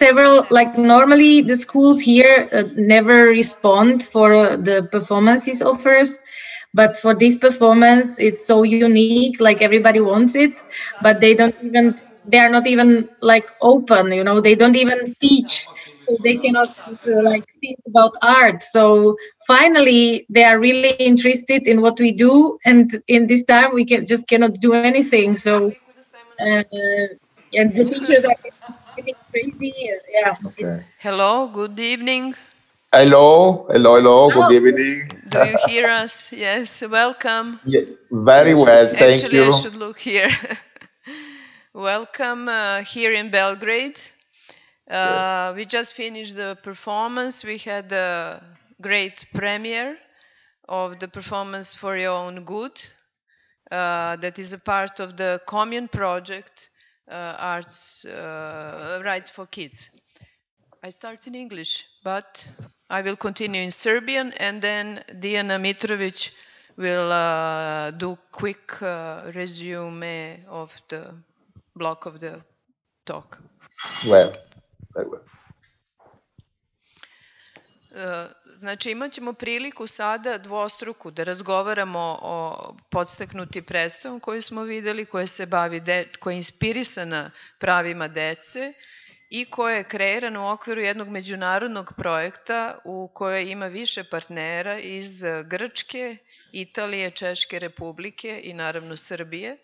several, like normally the schools here never respond for the performances offers, but for this performance it's so unique, like everybody wants it, but they are not even like open, you know, they don't even teach, so they cannot like think about art. So finally they are really interested in what we do, and in this time we cannot do anything. So and the teachers are getting crazy. Yeah. Okay. Hello, good evening. Hello, hello, hello. Good evening. Do you hear us? Yes, welcome. Yeah, very well, thank Actually, I you. should look here. Welcome here in Belgrade. We just finished the performance. We had a great premiere of the performance For Your Own Good. That is a part of the commune project, Arts Rights for Kids. I start in English, but I will continue in Serbian, and then Dijana Mitrovic will do quick resume of the block of the talk. Well, very well. Znači, imat ćemo priliku sada dvostruku da razgovaramo o podstaknuti predstavom koju smo videli, koja se bavi, koja je inspirisana pravima dece i koja je kreirana u okviru jednog međunarodnog projekta u kojoj ima više partnera iz Grčke, Italije, Češke Republike i naravno Srbije.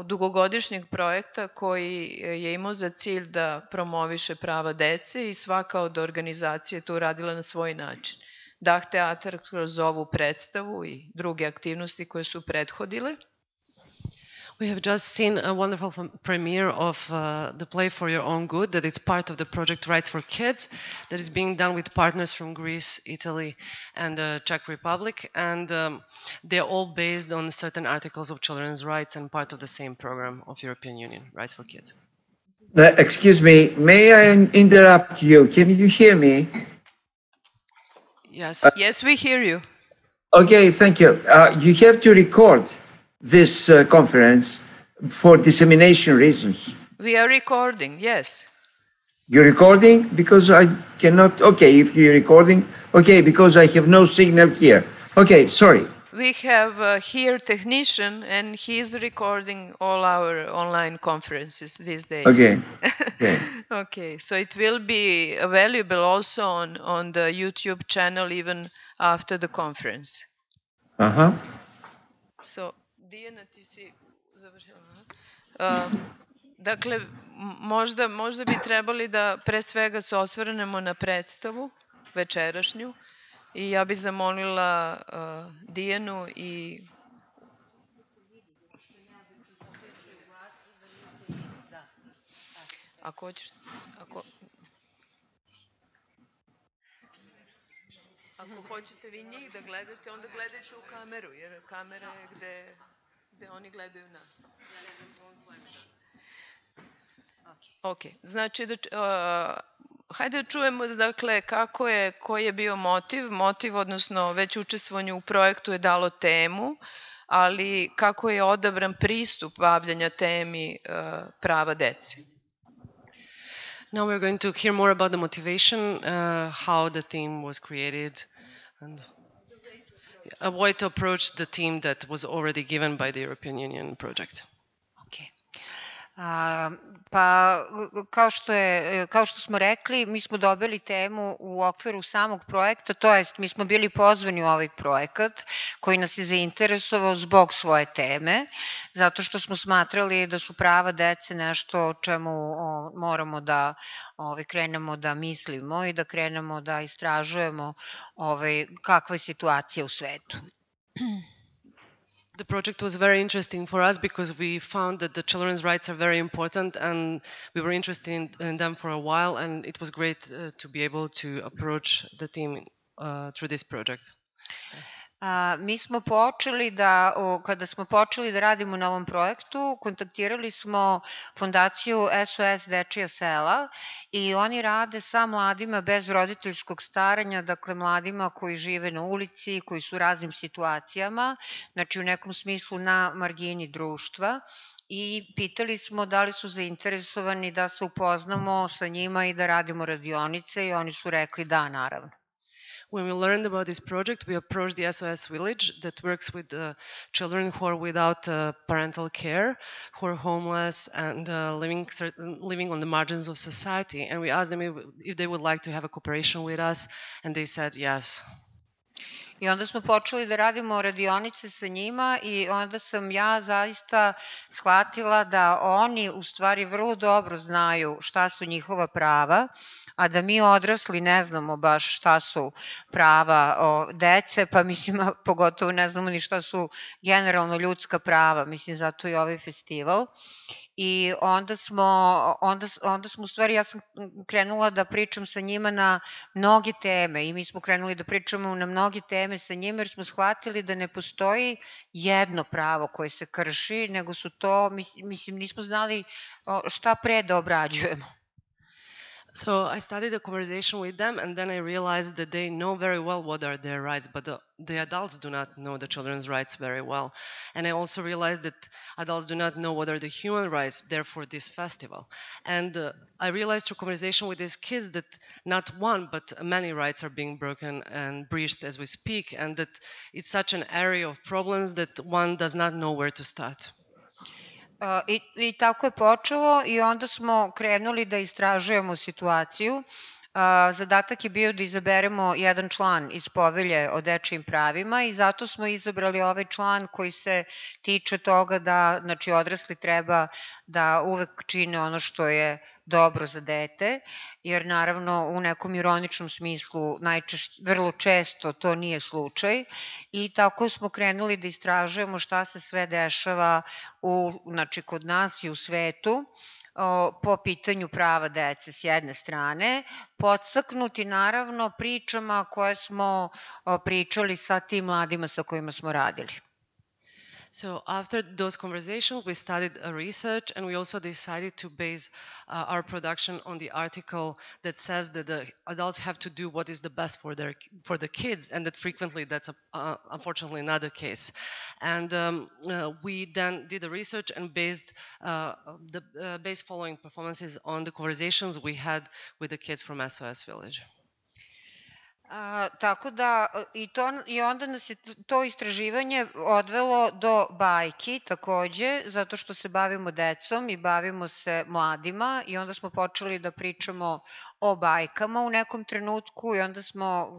Dugogodišnjeg projekta koji je imao za cilj da promoviše prava dece i svaka od organizacije to uradila na svoj način. Dah teatar kroz ovu predstavu i druge aktivnosti koje su prethodile. We have just seen a wonderful premiere of the play For Your Own Good, that is part of the project Rights for Kids, that is being done with partners from Greece, Italy, and the Czech Republic, and they're all based on certain articles of children's rights and part of the same program of European Union, Rights for Kids. Excuse me, may I interrupt you? Can you hear me? Yes, yes, we hear you. Okay, thank you. You have to record this conference for dissemination reasons. We are recording, yes. You're recording? Because I cannot, okay, if you're recording, okay, because I have no signal here. Okay, sorry. We have here technician and he's recording all our online conferences these days. Okay. Okay. Okay, so it will be available also on the YouTube channel even after the conference. Uh-huh. So, Dijana, ti si završila? Dakle, možda bi trebali da pre svega se osvrnemo na predstavu večerašnju i ja bi zamolila Dijanu i... Ako hoćeš... Ako hoćete vi njih da gledate, onda gledajte u kameru, jer kamera je gde oni gledaju nas. Ok, znači hajde da čujemo dakle koji je bio motiv, odnosno već učestvovanje u projektu je dalo temu, ali kako je odabran pristup bavljanja temi prava dece. Now we're going to hear more about the motivation, how the theme was created, and a way to approach the theme that was already given by the European Union project. Okay. Pa kao što smo rekli, mi smo dobili temu u okviru samog projekta, to jest mi smo bili pozvani u ovaj projekat koji nas je zainteresovao zbog svoje teme, zato što smo smatrali da su prava dece nešto o čemu moramo da krenemo da mislimo i da krenemo da istražujemo kakva je situacija u svetu. The project was very interesting for us because we found that the children's rights are very important and we were interested in them for a while, and it was great to be able to approach the theme through this project. Mi smo počeli da, kada smo počeli da radimo na ovom projektu, kontaktirali smo fondaciju SOS Dečija sela i oni rade sa mladima bez roditeljskog staranja, dakle mladima koji žive na ulici, koji su u raznim situacijama, znači u nekom smislu na margini društva. I pitali smo da li su zainteresovani da se upoznamo sa njima i da radimo radionice i oni su rekli da, naravno. When we learned about this project, we approached the SOS village that works with children who are without parental care, who are homeless and living on the margins of society. And we asked them if they would like to have a cooperation with us, and they said yes. I onda smo počeli da radimo radionice sa njima i onda sam ja zaista shvatila da oni u stvari vrlo dobro znaju šta su njihova prava, a da mi odrasli ne znamo baš šta su prava dece, pa mislim, pogotovo ne znamo ni šta su generalno ljudska prava, mislim, zato i ovaj festival. I onda smo u stvari, ja sam krenula da pričam sa njima na mnoge teme i mi smo krenuli da pričamo na mnoge teme sa njima jer smo shvatili da ne postoji jedno pravo koje se krši, nego su to, mislim, nismo znali šta pre da obrađujemo. So I started a conversation with them, and then I realized that they know very well what are their rights, but the adults do not know the children's rights very well. And I also realized that adults do not know what are the human rights, therefore this festival. And I realized through conversation with these kids that not one, but many rights are being broken and breached as we speak, and that it's such an area of problems that one does not know where to start. I tako je počelo i onda smo krenuli da istražujemo situaciju. Zadatak je bio da izaberemo jedan član iz povelje o dečijim pravima i zato smo izabrali ovaj član koji se tiče toga da, znači, odrasli treba da uvek čine ono što je dobro za dete, jer naravno u nekom ironičnom smislu vrlo često to nije slučaj i tako smo krenuli da istražujemo šta se sve dešava znači kod nas i u svetu po pitanju prava dece s jedne strane, podstaknuti naravno pričama koje smo pričali sa tim mladima sa kojima smo radili. So after those conversations, we started a research, and we also decided to base our production on the article that says that the adults have to do what is the best for the kids, and that frequently that's unfortunately not the case. And we then did the research and based following performances on the conversations we had with the kids from SOS Village. Tako da i onda nas je to istraživanje odvelo do bajki takođe, zato što se bavimo decom i bavimo se mladima i onda smo počeli da pričamo o bajkama u nekom trenutku i onda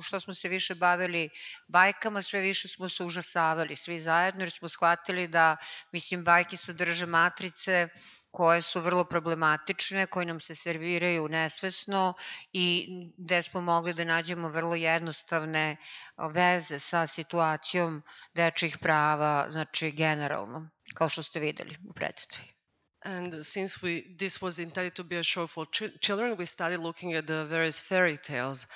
što smo se više bavili bajkama, sve više smo se užasavali svi zajedno jer smo shvatili da, mislim, bajke sadrže matrice koje su vrlo problematične, koje nam se serviraju nesvesno i gde smo mogli da nađemo vrlo jednostavne veze sa situacijom dečjih prava, znači generalno, kao što ste videli u predstavi. And since this was intended to be a show for children, we started looking at the various fairy tales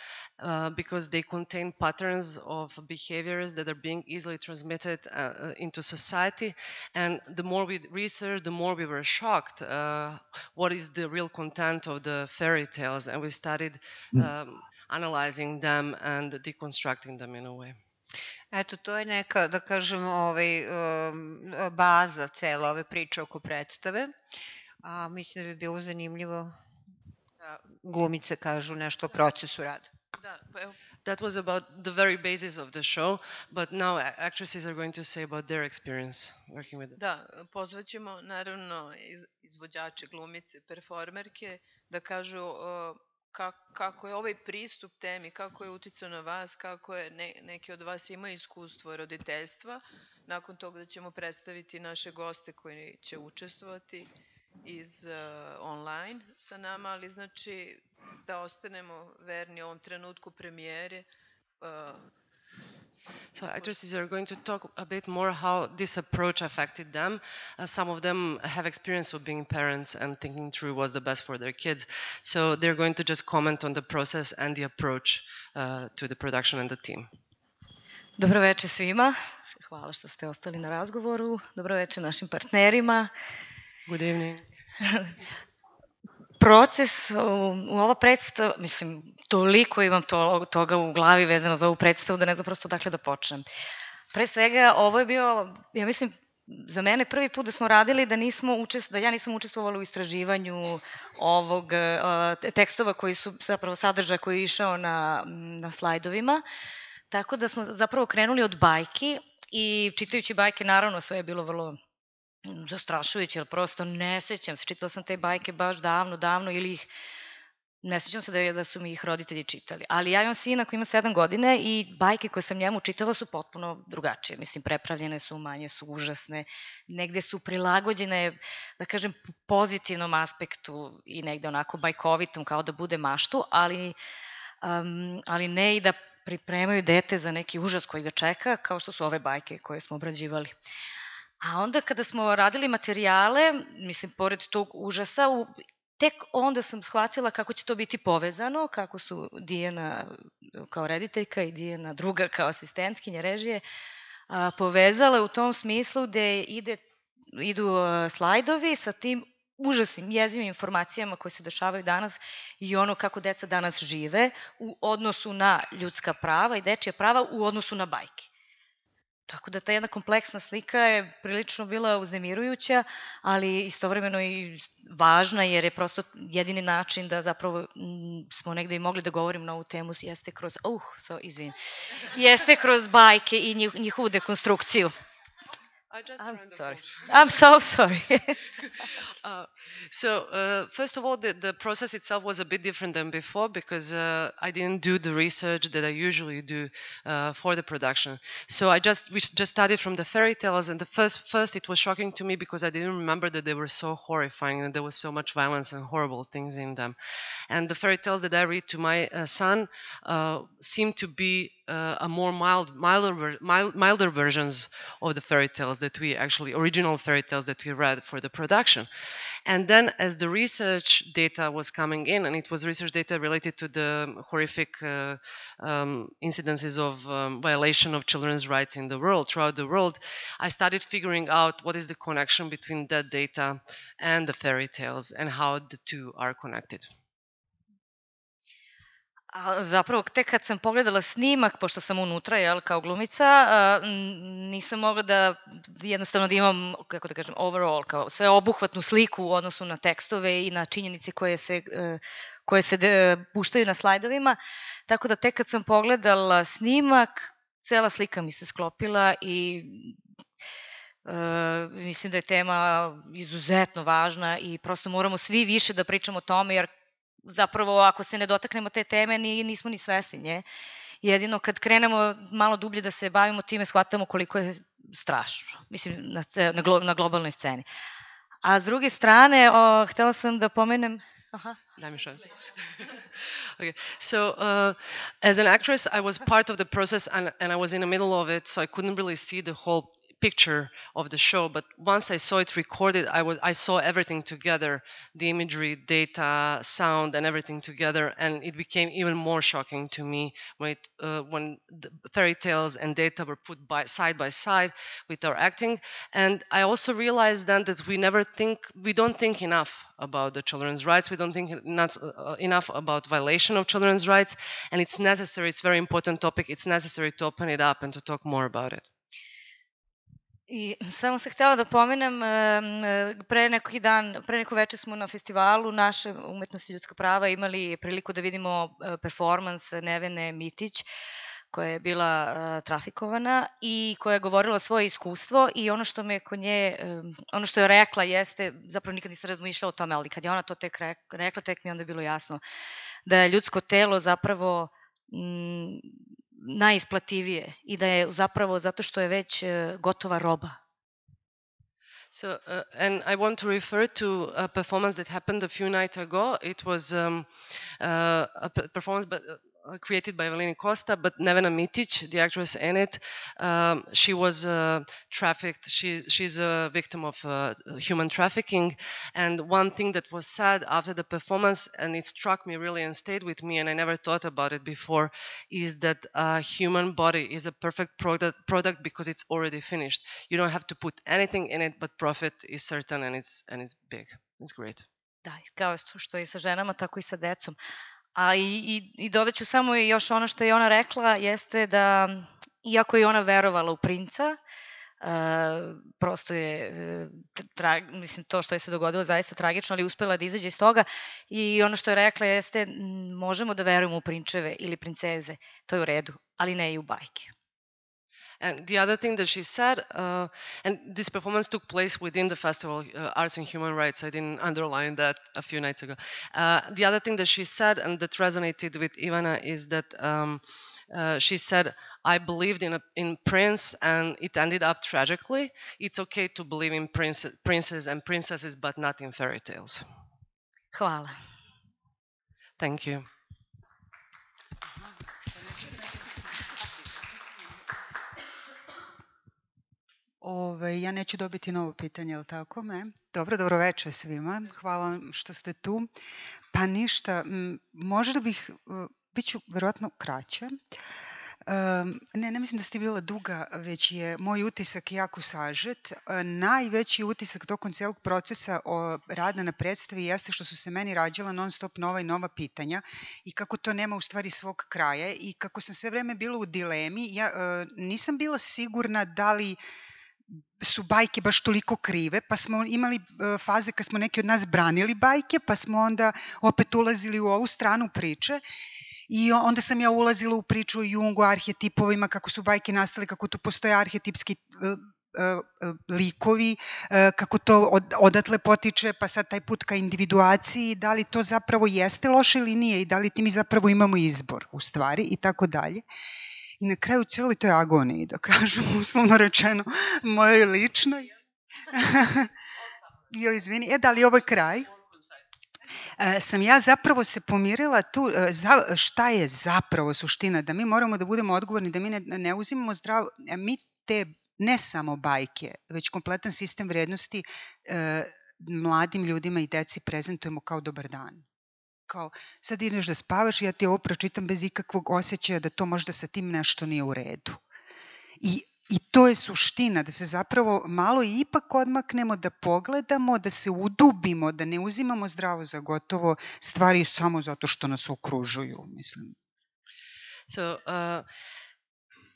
because they contain patterns of behaviors that are being easily transmitted into society. And the more we researched, the more we were shocked what is the real content of the fairy tales. And we started analyzing them and deconstructing them in a way. Eto, to je neka, da kažem, baza cele ove priče oko predstave. Mislim da bi bilo zanimljivo da glumice kažu nešto o procesu rada. That was about the very basis of the show, but now actresses are going to say about their experience working with it. Da, pozvaćemo naravno izvođače, glumice, performerke da kažu kako je ovaj pristup temi, kako je uticao na vas, kako je neki od vas imaju iskustvo roditeljstva. Nakon toga da ćemo predstaviti naše goste koji će učestvovati iz online sa nama, ali znači da ostanemo verni ovom trenutku premijere. So actresses are going to talk a bit more how this approach affected them. Some of them have experience of being parents and thinking through what's the best for their kids. So they're going to just comment on the process and the approach to the production and the team. Dobro večer svima. Hvala što ste ostali na razgovoru. Dobro večer našim partnerima. Good evening. Proces u ova predstava, mislim, toliko imam toga u glavi vezano za ovu predstavu da ne znam prosto dakle da počnem. Pre svega, ovo je bio, ja mislim, za mene prvi put da smo radili da ja nisam učestvovala u istraživanju ovog tekstova koji su zapravo sadržaj koji je išao na slajdovima. Tako da smo zapravo krenuli od bajki i čitajući bajke, naravno, sve je bilo vrlo zastrašujuće, jer prosto ne sećam se, čitala sam te bajke baš davno ili ih, ne sećam se da su mi ih roditelji čitali. Ali ja imam sina koji ima 7 godina i bajke koje sam njemu čitala su potpuno drugačije. Mislim, prepravljene su, manje su užasne, negde su prilagođene, da kažem, pozitivnom aspektu i negde onako bajkovitom, kao da bude maštu, ali ne i da pripremaju dete za neki užas koji ga čeka, kao što su ove bajke koje smo obrađivali. A onda kada smo radili materijale, mislim, pored tog užasa, tek onda sam shvatila kako će to biti povezano, kako su Dijana kao rediteljka i Dijana druga kao asistentkinja režije povezale u tom smislu gde idu slajdovi sa tim užasnim, jezivim informacijama koje se dešavaju danas i ono kako deca danas žive u odnosu na ljudska prava i dečija prava u odnosu na bajke. Tako da ta jedna kompleksna slika je prilično bila uznemirujuća, ali istovremeno i važna jer je prosto jedini način da zapravo smo negde i mogli da govorimo na ovu temu jeste kroz bajke i njihovu dekonstrukciju. I'm so sorry. First of all, the process itself was a bit different than before because I didn't do the research that I usually do for the production. So we just started from the fairy tales, and the first it was shocking to me because I didn't remember that they were so horrifying and there was so much violence and horrible things in them. And the fairy tales that I read to my son seem to be a more milder versions of the fairy tales original fairy tales that we read for the production. And then as the research data was coming in, and it was research data related to the horrific incidences of violation of children's rights in the world, throughout the world, I started figuring out what is the connection between that data and the fairy tales and how the two are connected. Zapravo, tek kad sam pogledala snimak, pošto sam unutra, kao glumica, nisam mogla da jednostavno da imam, kako da kažem, overall, kao sve obuhvatnu sliku u odnosu na tekstove i na činjenice koje se puštaju na slajdovima. Tako da tek kad sam pogledala snimak, cela slika mi se sklopila i mislim da je tema izuzetno važna i prosto moramo svi više da pričamo o tome, jer zapravo ako se ne dotaknemo te teme nismo ni svesni nje. Jedino kad krenemo malo dublje da se bavimo time shvatamo koliko je strašno, mislim na globalnoj sceni. A s druge strane, htela sam da pomenem... Daj mi šansu. Okay. So, as an actress, I was part of the process and I was in the middle of it, so I couldn't really see the whole picture of the show, but once I saw it recorded, I saw everything together, the imagery, data, sound, and everything together, and it became even more shocking to me when the fairy tales and data were put side by side with our acting. And I also realized then that we don't think enough about the children's rights, we don't think enough about violation of children's rights, and it's necessary, it's a very important topic, it's necessary to open it up and to talk more about it. I samo sam htjela da pomenem, pre neko večer smo na festivalu naše umetnosti i ljudska prava imali priliku da vidimo performans Nevene Mitić, koja je bila trafikovana i koja je govorila svoje iskustvo i ono što me kod nje, ono što je rekla jeste, zapravo nikad nisam razmišljala o tome, ali kad je ona to tek rekla, tek mi je onda bilo jasno da je ljudsko telo zapravo najisplativije i da je zapravo zato što je već gotova roba. So, and I want to refer to a performance that happened a few nights ago. It was a performance created by Evelini Costa, but Nevena Mitic, the actress in it, she was trafficked. She's a victim of human trafficking. And one thing that was said after the performance, and it struck me really and stayed with me, and I never thought about it before, is that a human body is a perfect product because it's already finished. You don't have to put anything in it, but profit is certain, and it's big. It's great. Da, kao što i sa ženama, tako i sa decom. A i dodat ću samo još ono što je ona rekla, jeste da, iako je ona verovala u princa, prosto je, mislim, to što je se dogodilo zaista tragično, ali uspela da izađe iz toga. I ono što je rekla jeste, možemo da verujemo u prinčeve ili princeze, to je u redu, ali ne i u bajke. And the other thing that she said, and this performance took place within the festival, Arts and Human Rights. I didn't underline that a few nights ago. The other thing that she said, and that resonated with Ivana, is that she said, I believed in Prince, and it ended up tragically. It's okay to believe in princes and princesses, but not in fairy tales. Hvala. Thank you. Ja neću dobiti novo pitanje, je li tako? Ne? Dobro večer svima. Hvala što ste tu. Pa ništa, možda bit ću verovatno kraće. Ne mislim da ste bila duga, već je moj utisak jako sažet. Najveći utisak tokom cijelog procesa rada na predstavi jeste što su se meni rađala non stop nova i nova pitanja i kako to nema u stvari svog kraja i kako sam sve vreme bila u dilemi. Ja nisam bila sigurna da li su bajke baš toliko krive, pa smo imali faze kad smo neki od nas branili bajke, pa smo onda opet ulazili u ovu stranu priče i onda sam ja ulazila u priču o Jungu, arhetipovima, kako su bajke nastale, kako tu postoje arhetipski likovi, kako to odatle potiče, pa sad taj put ka individuaciji, da li to zapravo jeste loše ili nije i da li mi zapravo imamo izbor u stvari i tako dalje. I na kraju cijeloj toj agoniji, da kažem, uslovno rečeno, mojoj ličnoj. Jo, izvini, da li ovo je kraj? Sam ja zapravo se pomirila tu, šta je zapravo suština, da mi moramo da budemo odgovorni, da mi ne uzimamo zdravo, mi te ne samo bajke, već kompletan sistem vrednosti mladim ljudima i deci prezentujemo kao dobar dan. Kao, sad ideš da spavaš i ja ti ovo pročitam bez ikakvog osjećaja da to možda sa tim nešto nije u redu. I to je suština, da se zapravo malo ipak odmaknemo, da pogledamo, da se udubimo, da ne uzimamo zdravo za gotovo stvari samo zato što nas okružuju, mislim. So,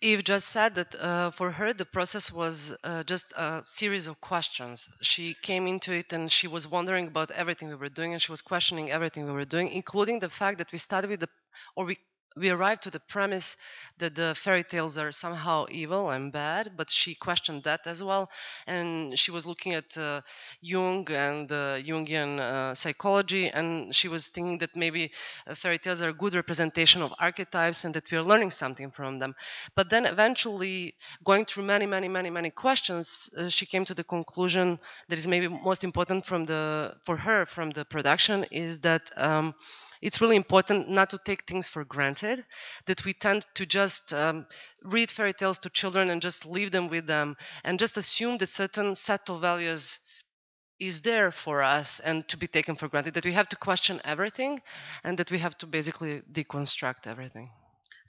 Eve just said that for her the process was just a series of questions. She came into it and she was wondering about everything we were doing, and she was questioning everything we were doing, including the fact that we started with we arrived to the premise that the fairy tales are somehow evil and bad, but she questioned that as well. And she was looking at Jung and Jungian psychology, and she was thinking that maybe fairy tales are a good representation of archetypes and that we are learning something from them. But then eventually, going through many questions, she came to the conclusion that is maybe most important for her from the production is that it's really important not to take things for granted, that we tend to just read fairy tales to children and just leave them with them and just assume that certain set of values is there for us and to be taken for granted, that we have to question everything and that we have to basically deconstruct everything.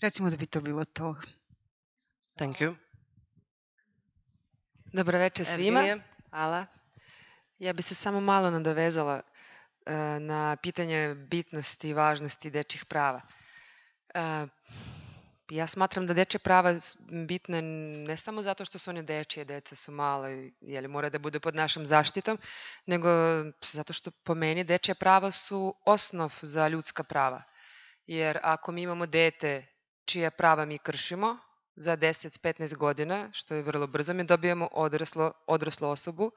Recimo da bi to bilo to. Thank you. Dobro večer svima. Hvala. Ja bi se samo malo nadovezala na pitanje bitnosti i važnosti dečjih prava. Ja smatram da dečje prava bitne ne samo zato što su one dečije, deca su mala i mora da bude pod našom zaštitom, nego zato što po meni dečja prava su osnov za ljudska prava. Jer ako mi imamo dete čija prava mi kršimo, za 10-15 godina, što je vrlo brzo, mi dobijemo odraslu osobu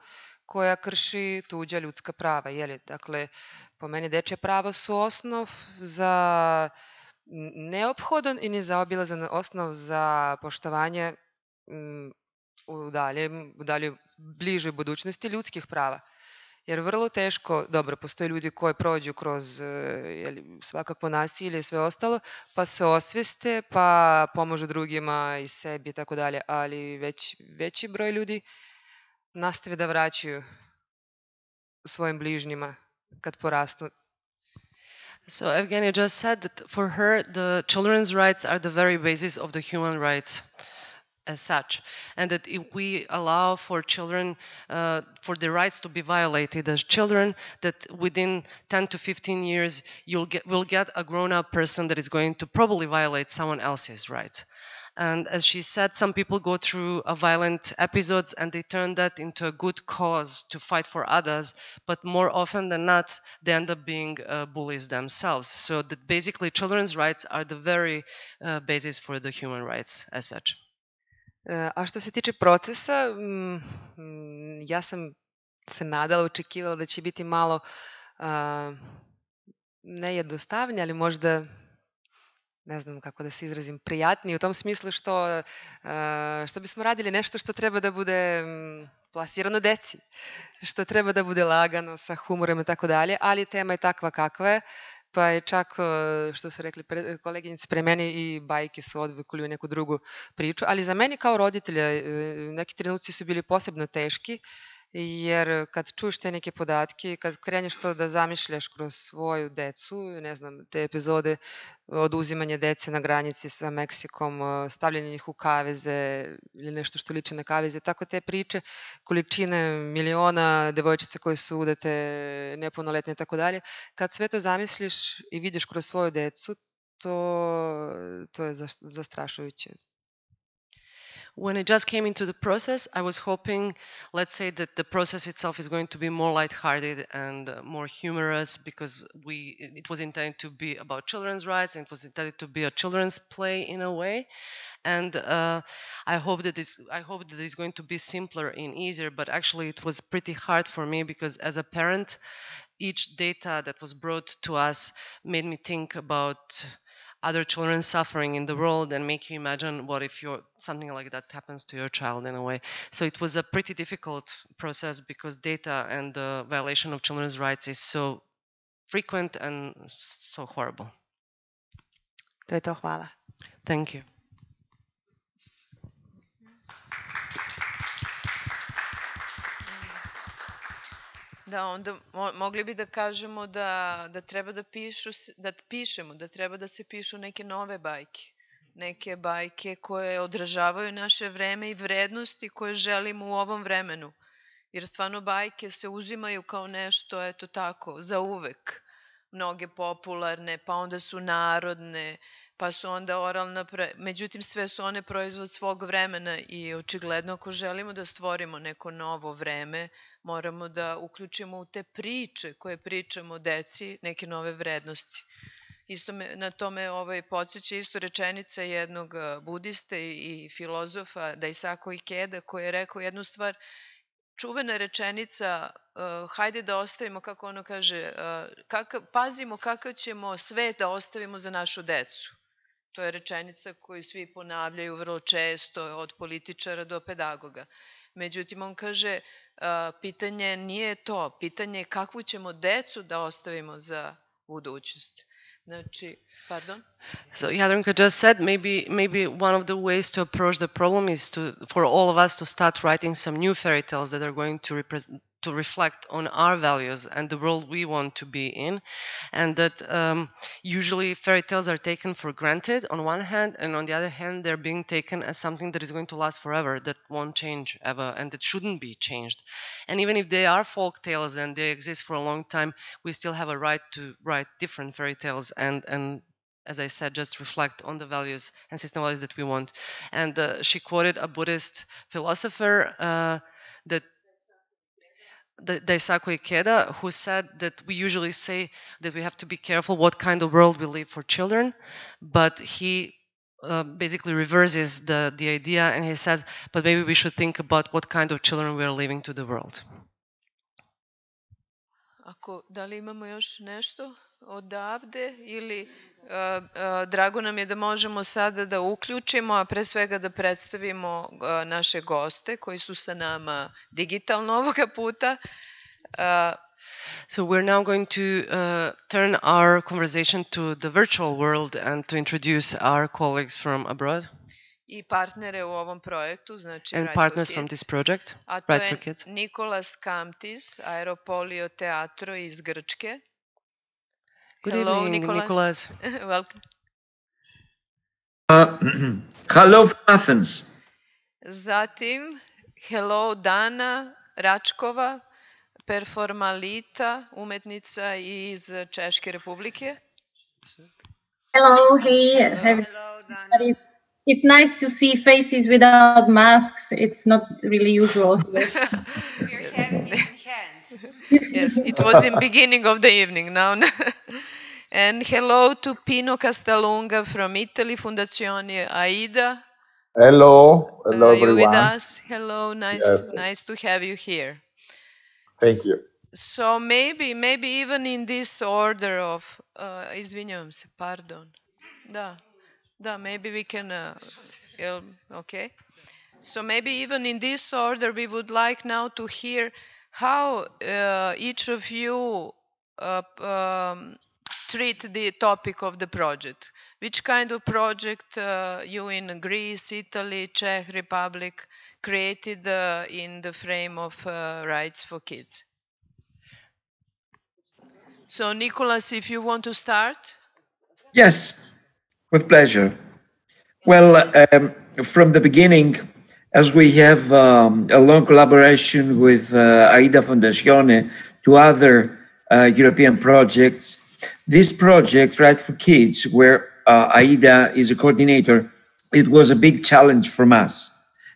koja krši tuđa ljudska prava. Dakle, po meni dečje prava su osnov za neophodan i nezaobilazan osnov za poštovanje u daljoj bližoj budućnosti ljudskih prava. Jer vrlo teško, dobro, postoje ljudi koji prođu kroz svakakvo nasilje i sve ostalo, pa se osveste, pa pomažu drugima i sebi i tako dalje, ali veći broj ljudi nastave da vraćaju svojim bližnjima kad porastu. So Evgenia just said that for her, the children's rights are the very basis of the human rights as such, and that if we allow for children, for their rights to be violated as children, that within 10 to 15 years, we'll get a grown-up person that is going to probably violate someone else's rights. And as she said, some people go through violent episodes and they turn that into a good cause to fight for others. But more often than not, they end up being bullies themselves. So that basically children's rights are the very basis for the human rights as such. A što se tiče procesa, ja sam se nadala, očekivala da će biti malo ne jednostavnije, ali možda, ne znam kako da se izrazim, prijatniji u tom smislu što bismo radili nešto što treba da bude plasirano deci, što treba da bude lagano, sa humorom i tako dalje, ali tema je takva kakva je, pa je čak, što su rekli koleginice pre meni, i bajke su odvukli u neku drugu priču, ali za meni kao roditelja neki trenuci su bili posebno teški, jer kad čuješ te neke podatke, kad kreneš to da zamišljaš kroz svoju decu, ne znam, te epizode oduzimanja dece na granici sa Meksikom, stavljanje njih u kaveze ili nešto što liči na kaveze, tako te priče, količine miliona devojčica koje su udate, nepunoletne i tako dalje, kad sve to zamisliš i vidiš kroz svoju decu, to je zastrašujuće. When I just came into the process, I was hoping, let's say, that the process itself is going to be more lighthearted and more humorous, because it was intended to be about children's rights, and it was intended to be a children's play in a way. And I hope that it's going to be simpler and easier, but actually it was pretty hard for me, because as a parent, each data that was brought to us made me think about other children suffering in the world and make you imagine what if something like that happens to your child in a way. So it was a pretty difficult process, because data and the violation of children's rights is so frequent and so horrible. To je to, hvala. Thank you. Da, onda mogli bi da kažemo da treba da pišemo, da treba da se pišu neke nove bajke. Neke bajke koje odražavaju naše vreme i vrednosti koje želimo u ovom vremenu. Jer stvarno bajke se uzimaju kao nešto, eto tako, za uvek. Mnoge popularne, pa onda su narodne, pa su onda oralna, međutim sve su one proizvod svog vremena i očigledno ako želimo da stvorimo neko novo vreme, moramo da uključimo u te priče koje pričamo o deci neke nove vrednosti. Isto na tome podsjeća isto rečenica jednog budiste i filozofa Daisaku Ikeda, koji je rekao jednu stvar, čuvena rečenica, hajde da ostavimo, kako ono kaže, pazimo kakav ćemo svet da ostavimo za našu decu. To je rečenica koju svi ponavljaju vrlo često, od političara do pedagoga. Međutim, on kaže, pitanje nije to, pitanje je kakvu ćemo decu da ostavimo za budućnost. Znači, pardon? So Jadranka just said maybe one of the ways to approach the problem is for all of us to start writing some new fairy tales that are going to reflect on our values and the world we want to be in, and that usually fairy tales are taken for granted on one hand, and on the other hand they're being taken as something that is going to last forever, that won't change ever, and that shouldn't be changed. And even if they are folk tales and they exist for a long time, we still have a right to write different fairy tales and as I said, just reflect on the values and system values that we want. And she quoted a Buddhist philosopher Daisaku Ikeda, who said that we usually say that we have to be careful what kind of world we leave for children, but he basically reverses the idea, and he says, but maybe we should think about what kind of children we are leaving to the world. Da li imamo još nešto odavde ili drago nam je da možemo sada da uključimo, a pre svega da predstavimo naše goste koji su sa nama digitalno ovoga puta. So we're now going to turn our conversation to the virtual world and to introduce our colleagues from abroad. I partnere u ovom projektu, znači and Right partners for from Kids. this project, A to Right je for Kids. Nikolas Kamtis, Aeropolio Teatro iz Grčke. Good Hello, evening, Nicolas. Nicolas. Welcome. Hello from Athens. Zatim, hello Dana Račkova, performalita, umetnica iz Češke Republike. Hello, hey. Hello, Dana. It's nice to see faces without masks. It's not really usual. We're having hands. Yes, it was in beginning of the evening now. And hello to Pino Castalunga from Italy, Fondazione Aida. Hello, hello You with everyone. us? Hello, nice, Yes. nice to have you here. Thank you. So maybe even in this order of, izvinjavam se, pardon. Da, maybe we can, okay. So maybe even in this order, we would like now to hear how each of you treat the topic of the project. Which kind of project you in Greece, Italy, Czech Republic created in the frame of Rights for Kids? So Nicolas, if you want to start. Yes, with pleasure. Well, from the beginning, as we have a long collaboration with Aida Fondazione to other European projects, this project, Right for Kids, where Aida is a coordinator, it was a big challenge from us,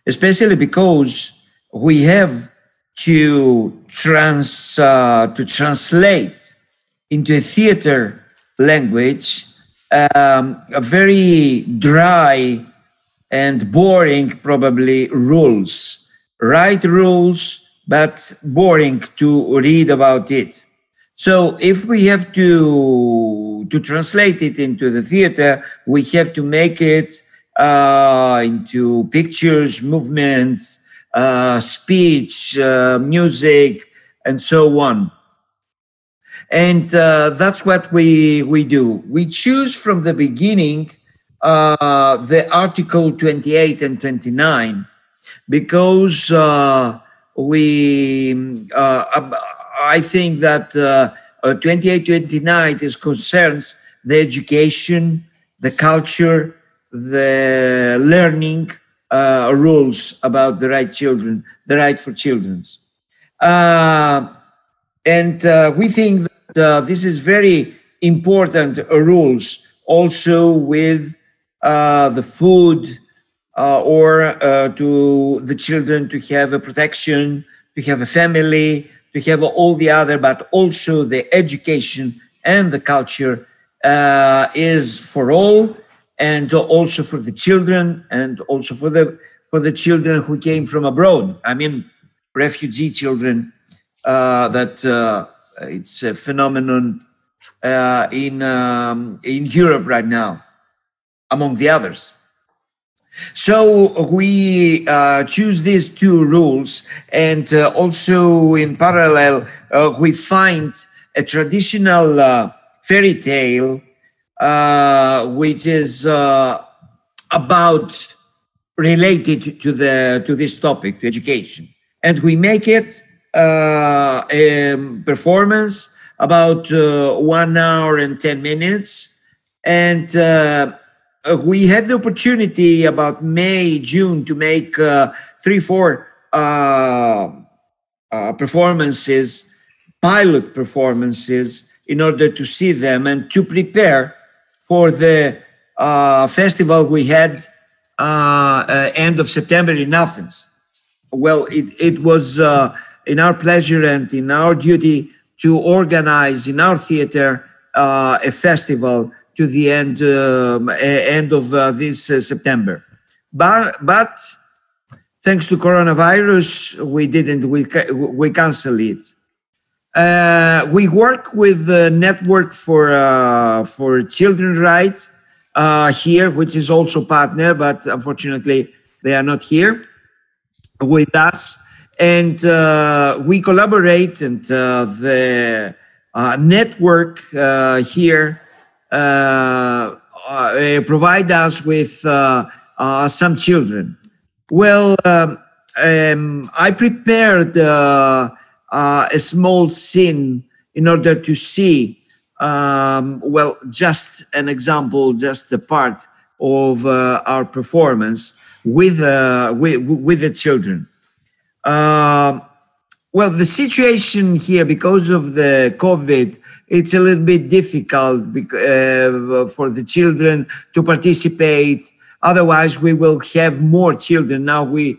especially because we have to translate into a theater language a very dry and boring, probably, rules. Right rules, but boring to read about it. So if we have to translate it into the theater, we have to make it into pictures, movements, speech, music, and so on. And that's what we do. We choose from the beginning the Article 28 and 29 because I think that 28-29 concerns the education, the culture, the learning rules about the right for children. And we think that this is very important rules also with the food or to the children to have a protection, to have a family, to have all the other, but also the education and the culture is for all, and also for the children, and also for the children who came from abroad. I mean, refugee children. That it's a phenomenon in Europe right now, among the others. So we choose these two rules, and also in parallel, we find a traditional fairy tale, which is about related to this topic, to education, and we make it a performance about 1 hour and 10 minutes, and we had the opportunity about May, June to make 3-4 performances, pilot performances, in order to see them and to prepare for the festival we had end of September in Athens. Well, it was in our pleasure and in our duty to organize in our theater a festival to the end of this September. But thanks to coronavirus, we canceled it. We work with the Network for Children's Rights here, which is also partner, but unfortunately they are not here with us. and we collaborate, and the network here provide us with some children. Well, I prepared a small scene in order to see, well, just an example, just a part of our performance with the children. Well, the situation here, because of the COVID, it's a little bit difficult for the children to participate. Otherwise, we will have more children. Now we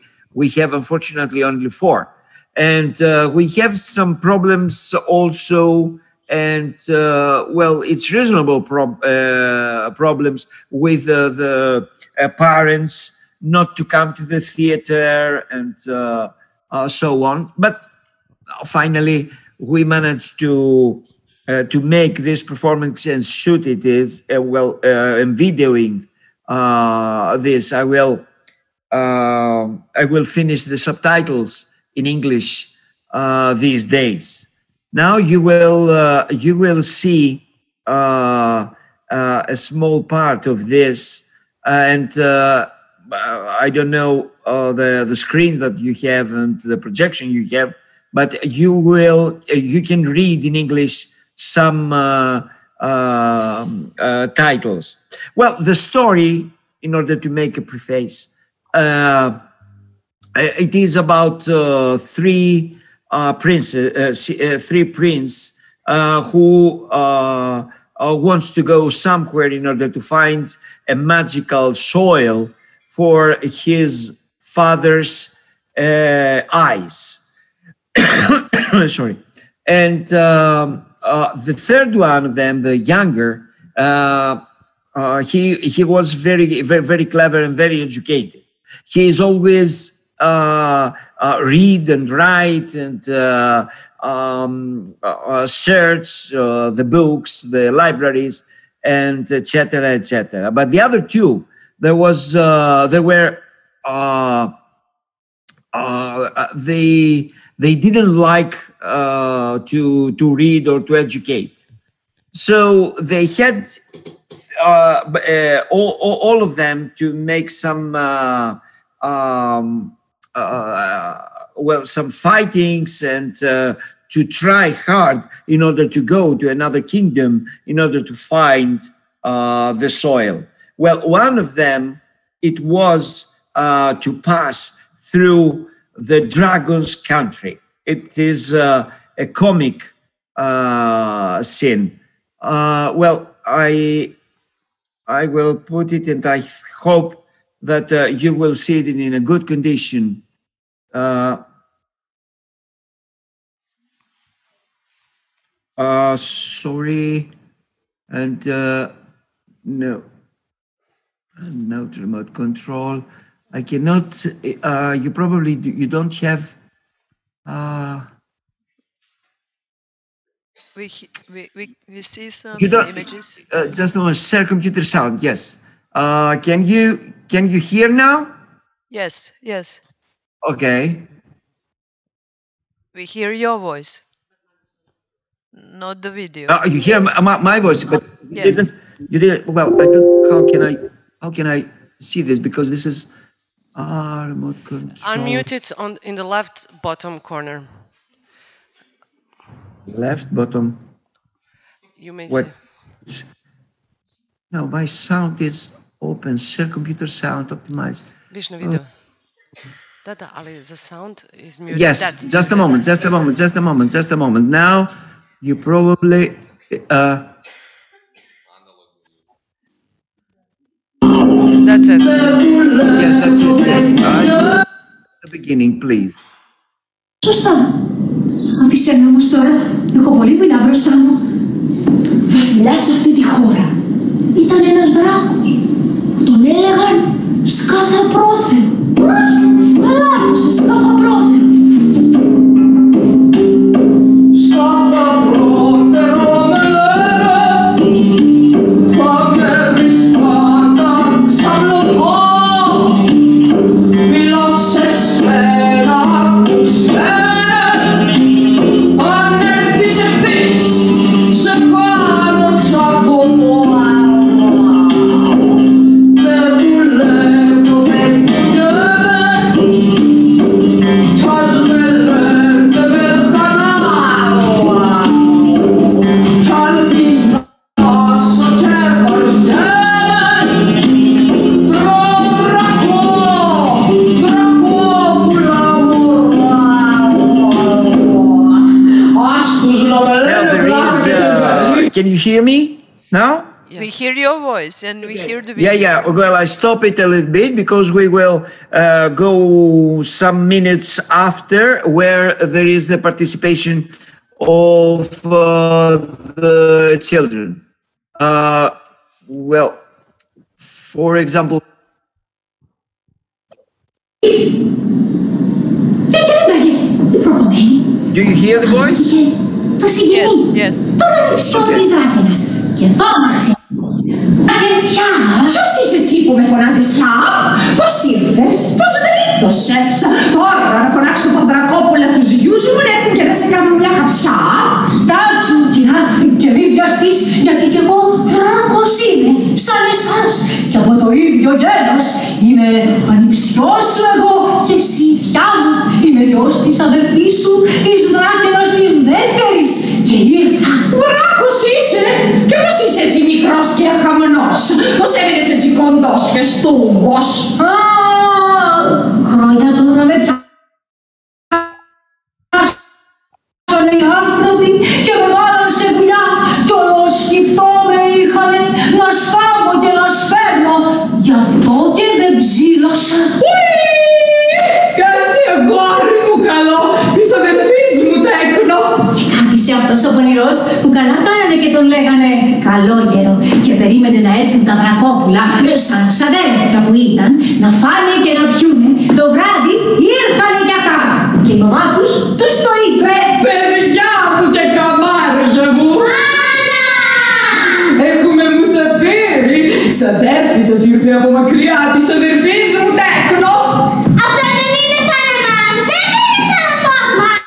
have, unfortunately, only 4. And we have some problems also, and well, it's reasonable problems with the parents not to come to the theater and so on. But finally, we managed to make this performance and shoot it. Well, and videoing this. I will finish the subtitles in English these days. Now you will see a small part of this, and I don't know the screen that you have and the projection you have, but you can read in English some titles. Well, the story, in order to make a preface, it is about three princes who wants to go somewhere in order to find a magical soil for his father's eyes. Sorry. And the third one of them, the younger, he was very clever and very educated. He is always read and write and search the books, the libraries, and etc., etc. But the other two, they didn't like to read or to educate. So they had all of them to make some well, some fightings and to try hard in order to go to another kingdom in order to find the soil. Well, one of them, it was to pass through the dragon's country. It is a comic scene. Well, I will put it, and I hope that you will see it in a good condition. Sorry, and no remote control. I cannot. You probably don't have. We see some images. Just a moment. Share computer sound. Yes. Can you hear now? Yes. Okay. We hear your voice, not the video. You hear my voice, but yes. you didn't. Well, I don't. How can I see this? Because this is remote control. Unmute it in the left bottom corner. Left bottom. You may what? See. No, my sound is open. Share computer sound optimized. Viš na video. Da, ali the sound is muted. Yes, That's just a moment. Now you probably That's it. Yes, that's it. Yes. The beginning, please. Σωστά. Αφήστε με όμως τώρα. Έχω πολλή δουλειά μπροστά μου. Βασιλιάς σε αυτή τη χώρα ήταν ένας δράκος που τον έλεγαν σκαθαπρόθερο. Μαλάρωσε σκαθαπρόθερο. Σκαθαπρόθερο με θα με βρεις πάντα ξαπλωθώ. Μιλώ σε σένα ακούς can you hear me now? Yes. We hear your voice and we hear the video. Yeah. Well, I stop it a little bit because we will go some minutes after where there is the participation of the children. Well, for example. Do you hear the voice? Yes. Αγενθιά, ποιος είσαι εσύ που με φωνάζεις πια? Πώς ήρθες? Πώς γλίτωσες? Τώρα να φωνάξω τον Δρακόπουλα τους γιους μου να έρθουν και να σε κάνουν μια καψιά. Στάσου, κυρά, και μη βιαστείς, γιατί κι εγώ Δράκος είμαι, σαν εσάς. Και από το ίδιο γένος είμαι ανιψιός σου εγώ και εσύ θιά μου. Είμαι γιος της αδερφής σου, της Δράκενος της δεύτερης. Και ήρθα. Δράκος είσαι! Και πώς είσαι έτσι μικρός και αχαμνός? Πώς έμεινες έτσι κοντός και στούμπος? Χρόνια τώρα με πιάσανε οι άνθρωποι και με βάλαν σε δουλειά κι όλο σκυφτό με είχανε να σφάγω και να σφέρνω. Γι' αυτό και δεν ψήλωσα. Κάτσε αγόρι μου καλό, της αδερφής μου τέκνο. Και κάθισε αυτός ο πονηρός που καλά κάνανε και τον λέγανε καλόγερο και περίμενε να έρθουν τα Δρακόπουλα σαν ξαδέρφια που ήταν να φάνε και να πιούνε. Το βράδυ ήρθανε κι αυτά και η μαμά τους το είπε. Παιδιά μου και καμάρια μου, έχουμε μουσαφίρι. Ξαδέρφη σας ήρθε από μακριά της αδερφής μου τέκνο. Αυτό δεν είναι σαν εμάς. Δεν είναι ξαδερφός μας.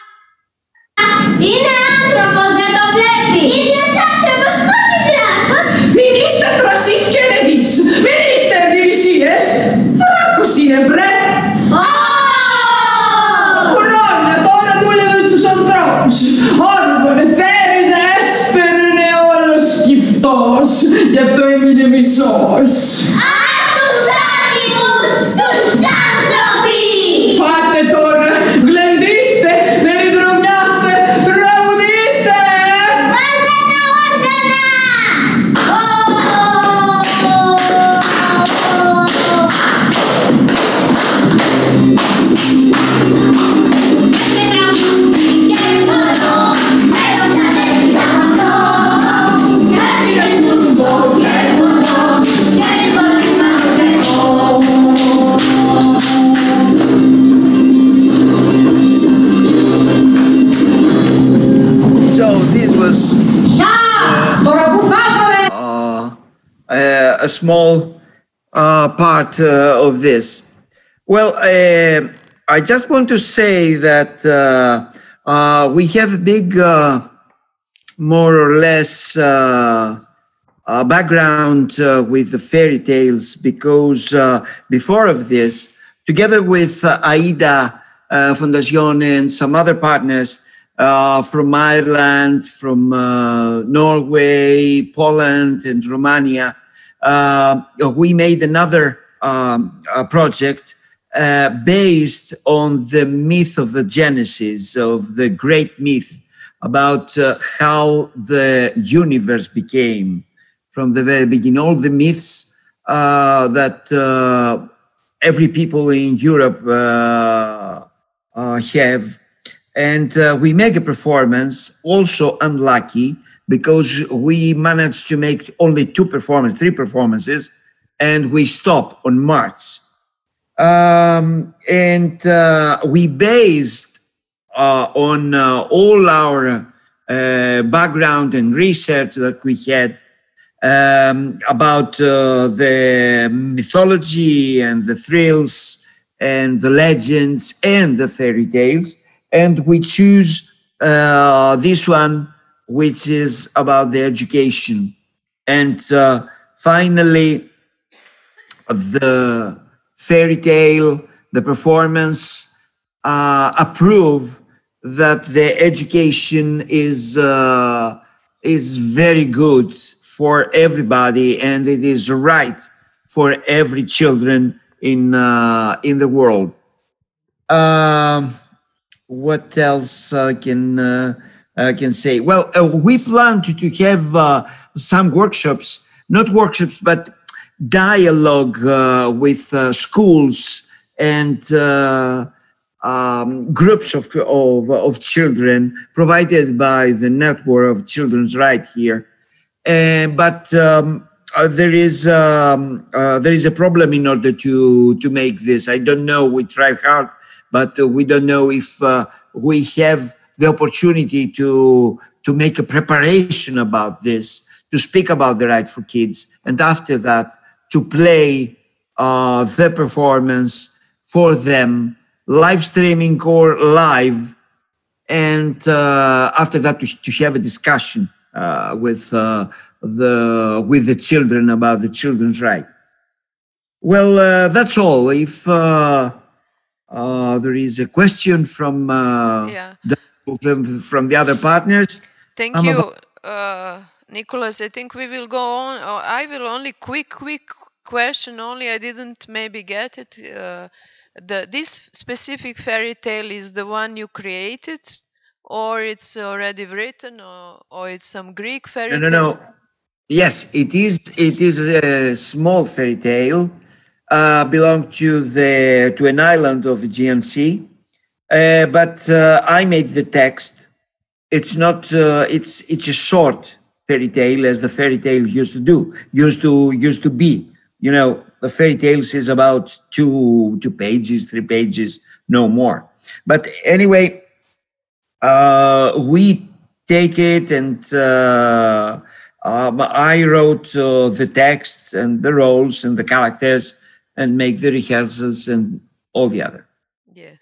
Είναι άνθρωπος, δεν το βλέπει. Ίδιος άνθρωπος, όχι Δράκος. Μην είστε θρασείς και ερεδείς. Μην είστε εμπειρισίες. Δράκος είναι βρε. Χρόνια τώρα δούλευε στους ανθρώπους. Όργωνε, θέριζε, έσπερνε όλος σκυφτός. Γι' αυτό έμεινε μισός. Τους άτιμους, τους άνθρωποι. Φάτε τώρα, γλεντήστε, δεν υδρομιάστε, τραγουδήστε. Βάλτε τα όργανα. So this was a small part of this. Well, I just want to say that we have a big, more or less, background with the fairy tales because before of this, together with Aida Fondazione and some other partners from Ireland, from Norway, Poland, and Romania, we made another project based on the myth of the Genesis, of the great myth about how the universe became from the very beginning. All the myths that every people in Europe have. And we make a performance, also unlucky, because we managed to make only three performances, and we stop on March. We based on all our background and research that we had about the mythology and the thrills and the legends and the fairy tales. And we choose this one, which is about the education. And finally, the fairy tale, the performance, approve that the education is very good for everybody, and it is right for every children in the world. What else can can say. Well, we plan to have some workshops, not workshops, but dialogue with schools and groups of children provided by the network of Children's Right here. But there is a problem in order to make this. I don't know. We try hard, but we don't know if we have the opportunity to make a preparation about this, to speak about the right for kids, and after that to play the performance for them, live streaming or live, and after that to have a discussion with the children about the children's right. Well, that's all. If there is a question from from the other partners. Thank you, Nicholas. I think we will go on. I will only quick question only. I didn't maybe get it. This specific fairy tale is the one you created, or it's already written, or it's some Greek fairy tale? No. Yes, it is a small fairy tale, belong to an island of the Aegean Sea, but I made the text. It's not. It's a short fairy tale, as the fairy tale used to be. You know, the fairy tales is about 2 pages, 3 pages, no more. But anyway, we take it, and I wrote the texts and the roles and the characters, and make the rehearsals and all the other. Yes,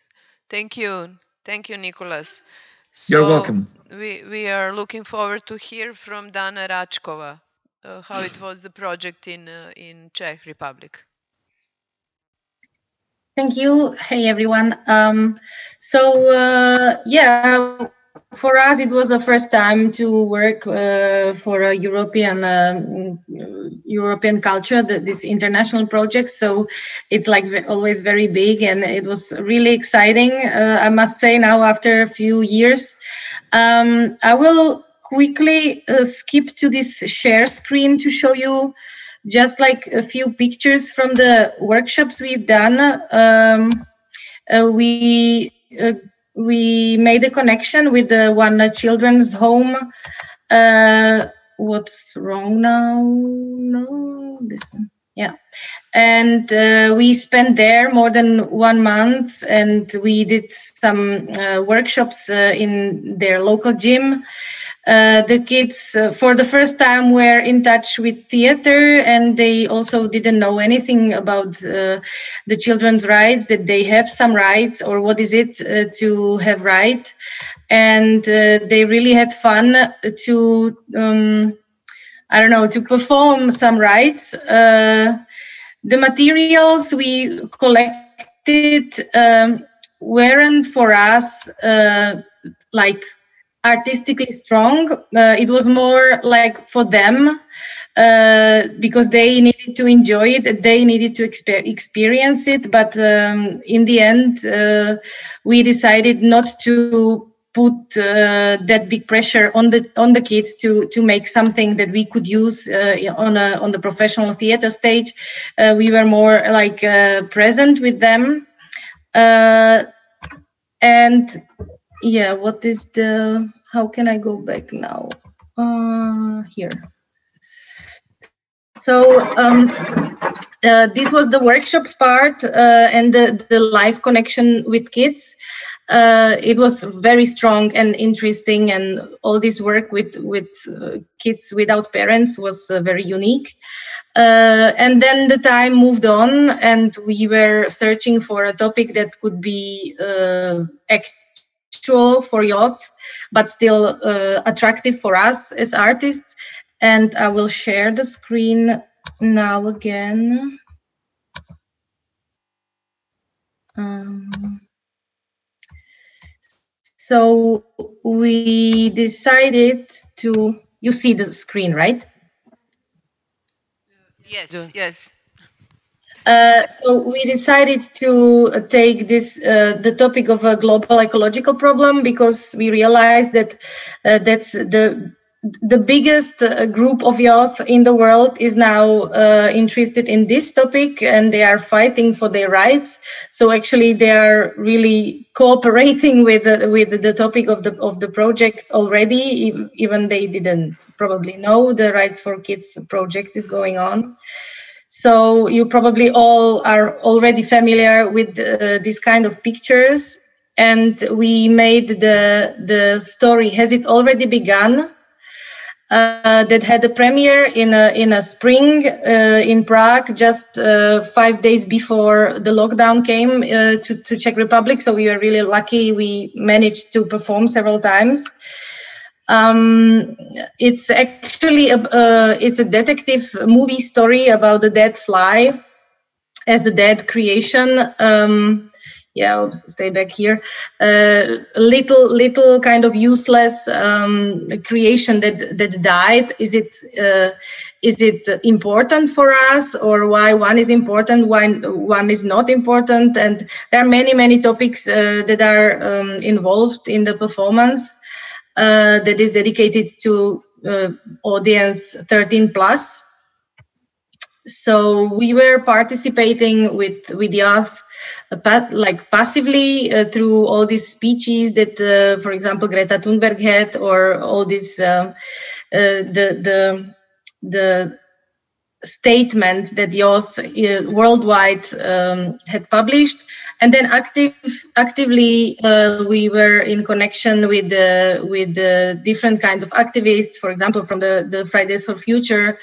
thank you, Nicholas. You're welcome. We are looking forward to hear from Dana Račkova how it was the project in Czech Republic. Thank you. Hey, everyone. Yeah, for us, it was the first time to work for a European culture, this international project. So it's like always very big, and it was really exciting. I must say now, after a few years, I will quickly skip to this share screen to show you just like a few pictures from the workshops we've done. We made a connection with one children's home. What's wrong now? No, this one. Yeah. And we spent there more than 1 month, and we did some workshops in their local gym. The kids, for the first time, were in touch with theater, and they also didn't know anything about the children's rights, that they have some rights, or what is it to have right. And they really had fun to, to perform some rights. The materials we collected weren't for us like artistically strong. It was more like for them, because they needed to enjoy it, they needed to experience it. But in the end, we decided not to put that big pressure on the kids to make something that we could use on the professional theater stage. We were more like present with them, and yeah, what is how can I go back now? Here. So this was the workshops part and the live connection with kids. It was very strong and interesting, and all this work with kids without parents was very unique. And then the time moved on, and we were searching for a topic that could be actual for youth, but still attractive for us as artists. And I will share the screen now again. So we decided to, you see the screen, right? Yes, yes. So we decided to take this the topic of a global ecological problem because we realized that that's the biggest group of youth in the world is now interested in this topic, and they are fighting for their rights. So actually, they are really cooperating with the topic of the project already, even they didn't probably know the Rights for Kids project is going on. So you probably all are already familiar with this kind of pictures, and we made the story Has It Already Begun? That had a premiere in a spring in Prague, just 5 days before the lockdown came to Czech Republic. So we were really lucky. We managed to perform several times. It's actually it's a detective movie story about a dead fly as a dead creation. Yeah, I'll stay back here. Little kind of useless creation that died. Is it important for us, or why one is important, why one is not important? And there are many topics that are involved in the performance that is dedicated to audience 13+. So we were participating with youth, like passively through all these speeches that, for example, Greta Thunberg had, or all these the statements that youth worldwide had published. And then actively, we were in connection with the different kinds of activists, for example, from the Fridays for Future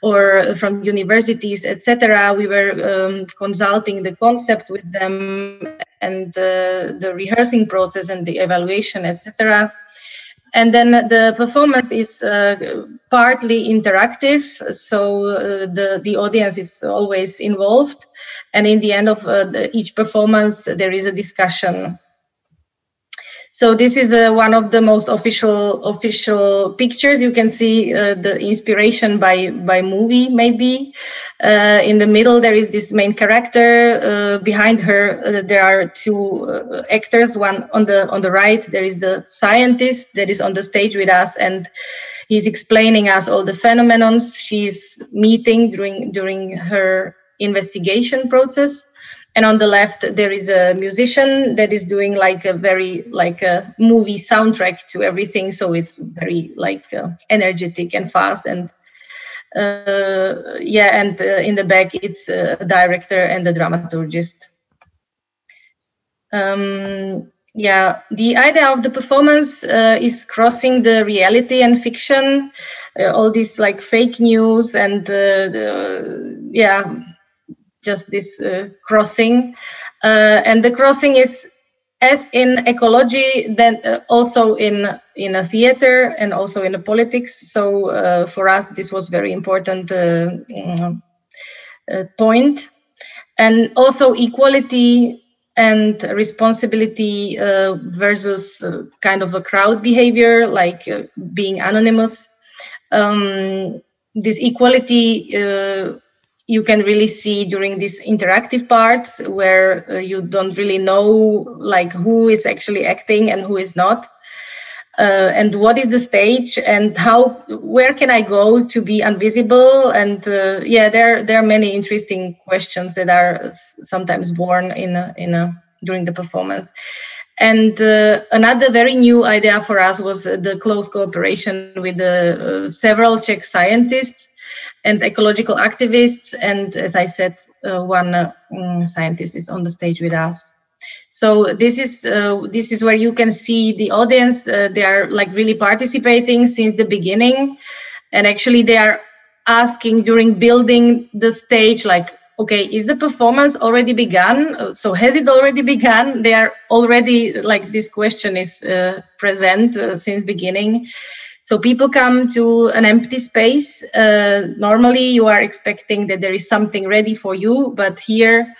or from universities, etc. We were consulting the concept with them and the rehearsing process and the evaluation, etc. And then the performance is partly interactive, so the audience is always involved. And in the end of each performance, there is a discussion. So this is one of the most official pictures. You can see the inspiration by movie, maybe. In the middle, there is this main character. Behind her, there are two actors. One on the right, there is the scientist that is on the stage with us, and he's explaining us all the phenomena she's meeting during her investigation process. And on the left, there is a musician that is doing like a movie soundtrack to everything. So it's very energetic and fast. And in the back, it's a director and a dramaturgist. The idea of the performance is crossing the reality and fiction, all this like fake news and just this crossing, and the crossing is as in ecology, then also in a theater and also in the politics. So for us, this was very important point, and also equality and responsibility versus kind of a crowd behavior, like being anonymous. This equality you can really see during these interactive parts where you don't really know like who is actually acting and who is not, and what is the stage and where can I go to be invisible? And there are many interesting questions that are sometimes born during the performance. And another very new idea for us was the close cooperation with several Czech scientists and ecological activists. And as I said, one scientist is on the stage with us. So this is where you can see the audience. They are like really participating since the beginning. And actually they are asking during building the stage, like, okay, is the performance already begun? So has it already begun? They are already like, this question is present since beginning. So people come to an empty space. Normally you are expecting that there is something ready for you, but here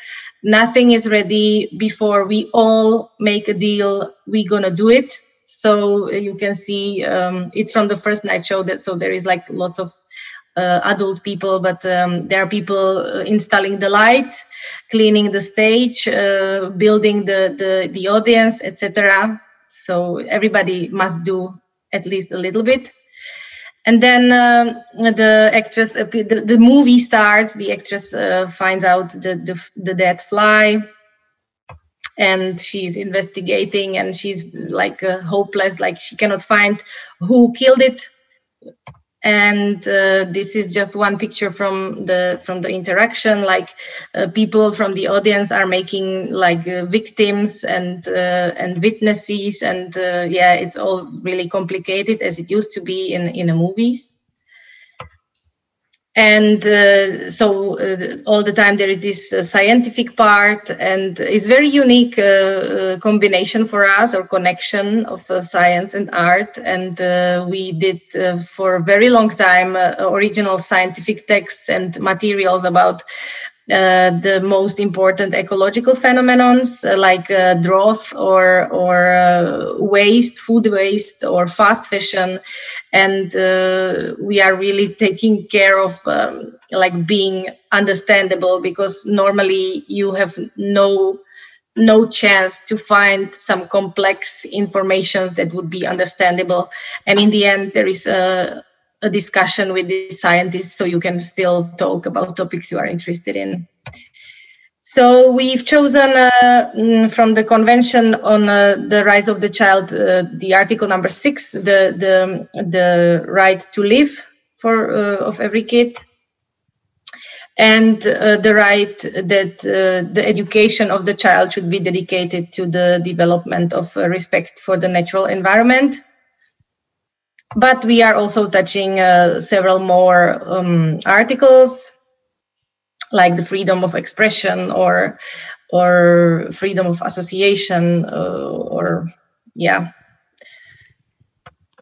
nothing is ready before we all make a deal. We're gonna do it. So you can see it's from the first night show, so there is like lots of adult people, but there are people installing the light, cleaning the stage, building the audience, etc. So everybody must do at least a little bit. And then the actress, the movie starts. The actress finds out the dead fly, and she's investigating, and she's like hopeless, like she cannot find who killed it. And this is just one picture from the interaction. Like people from the audience are making like victims and witnesses, and yeah, it's all really complicated as it used to be in the movies. And so all the time there is this scientific part, and it's very unique combination for us, or connection of science and art. And we did for a very long time original scientific texts and materials about the most important ecological phenomenons, like drought or waste, food waste, or fast fashion. And we are really taking care of like being understandable, because normally you have no chance to find some complex informations that would be understandable. And in the end, there is a discussion with the scientists, so you can still talk about topics you are interested in. So we've chosen from the Convention on the Rights of the Child, the article number 6, the right to live of every kid, and the right that the education of the child should be dedicated to the development of respect for the natural environment. But we are also touching several more articles, like the freedom of expression or freedom of association, or yeah.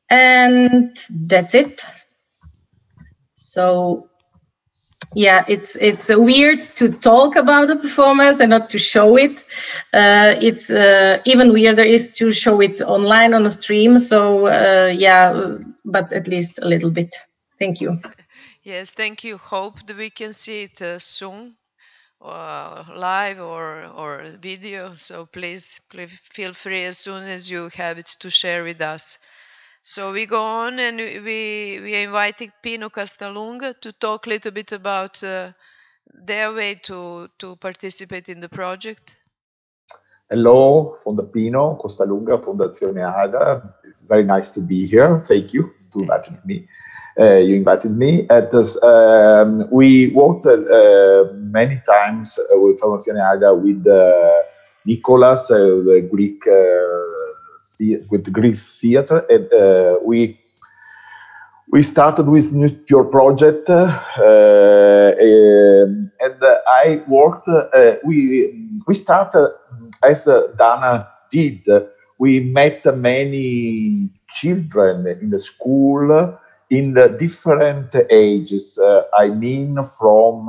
And that's it. So yeah, it's weird to talk about the performance and not to show it. It's even weirder is to show it online on a stream. So yeah, but at least a little bit. Thank you. Yes, thank you. Hope that we can see it soon, live or video. So please feel free as soon as you have it to share with us. So we go on, and we are inviting Pino Castalunga to talk a little bit about their way to participate in the project. Hello, from the Pino Costalunga, Fondazione Ada. It's very nice to be here. Thank you to invite me. You invited me. We worked many times with Fondazione Ada with Nicholas, the Greek with the Greek theater, and we started with New Pure Project, and I worked. We started as Dana did. We met many children in the school in the different ages. I mean, from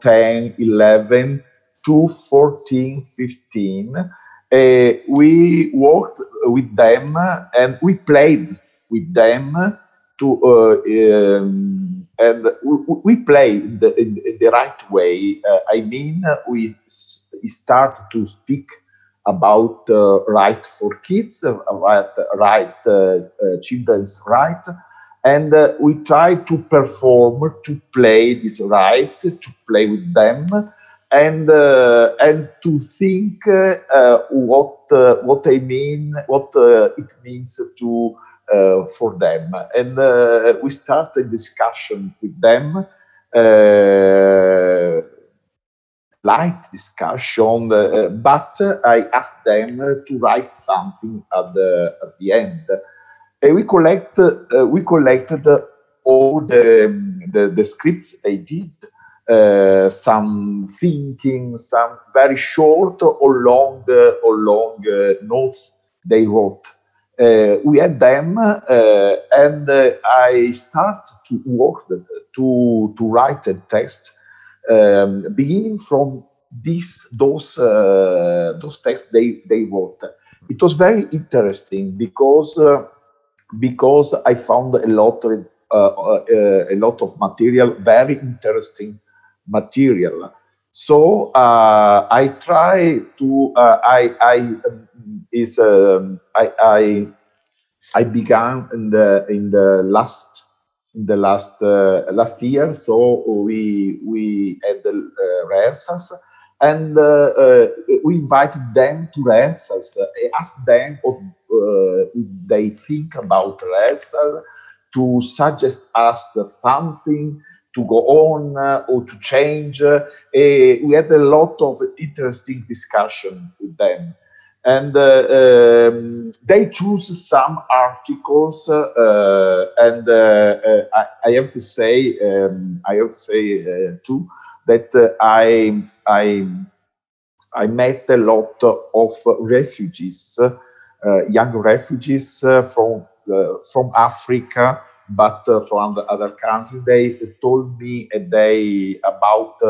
10, 11 to 14, 15. We worked with them and we played with them and we played the right way. I mean, we start to speak about right for kids, right children's right, and we try to perform, to play this right, to play with them, and to think what I mean, what it means to for them, and we start a discussion with them, light discussion, but I asked them to write something at the end. We collected all the scripts they did. Some thinking, some very short or long notes they wrote. We had them, and I started to work to write a text, beginning from those texts they wrote. It was very interesting because I found a lot of material, very interesting material. So I try to I began in the last year. So we had the rehearsals, and we invited them to rehearsals. I asked them what they think about rehearsal, to suggest us something to go on or to change. We had a lot of interesting discussion with them, and they choose some articles, and I have to say, too, that I met a lot of refugees, young refugees from Africa, but from other countries. They told me about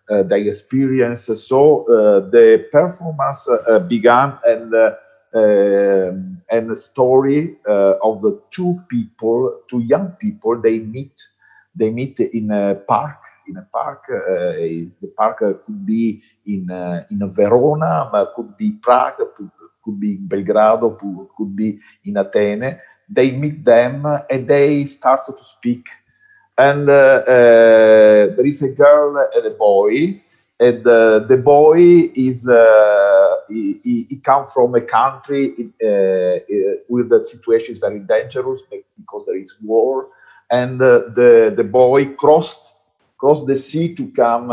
their experience. So the performance began, and the story of the two young people. They meet in a park. The park could be in Verona, but could be Prague, could be Belgrado, could be in Athens. They meet them and they start to speak. And there is a girl and a boy, and the boy is he comes from a country where the situation is very dangerous because there is war, and the boy crossed the sea to come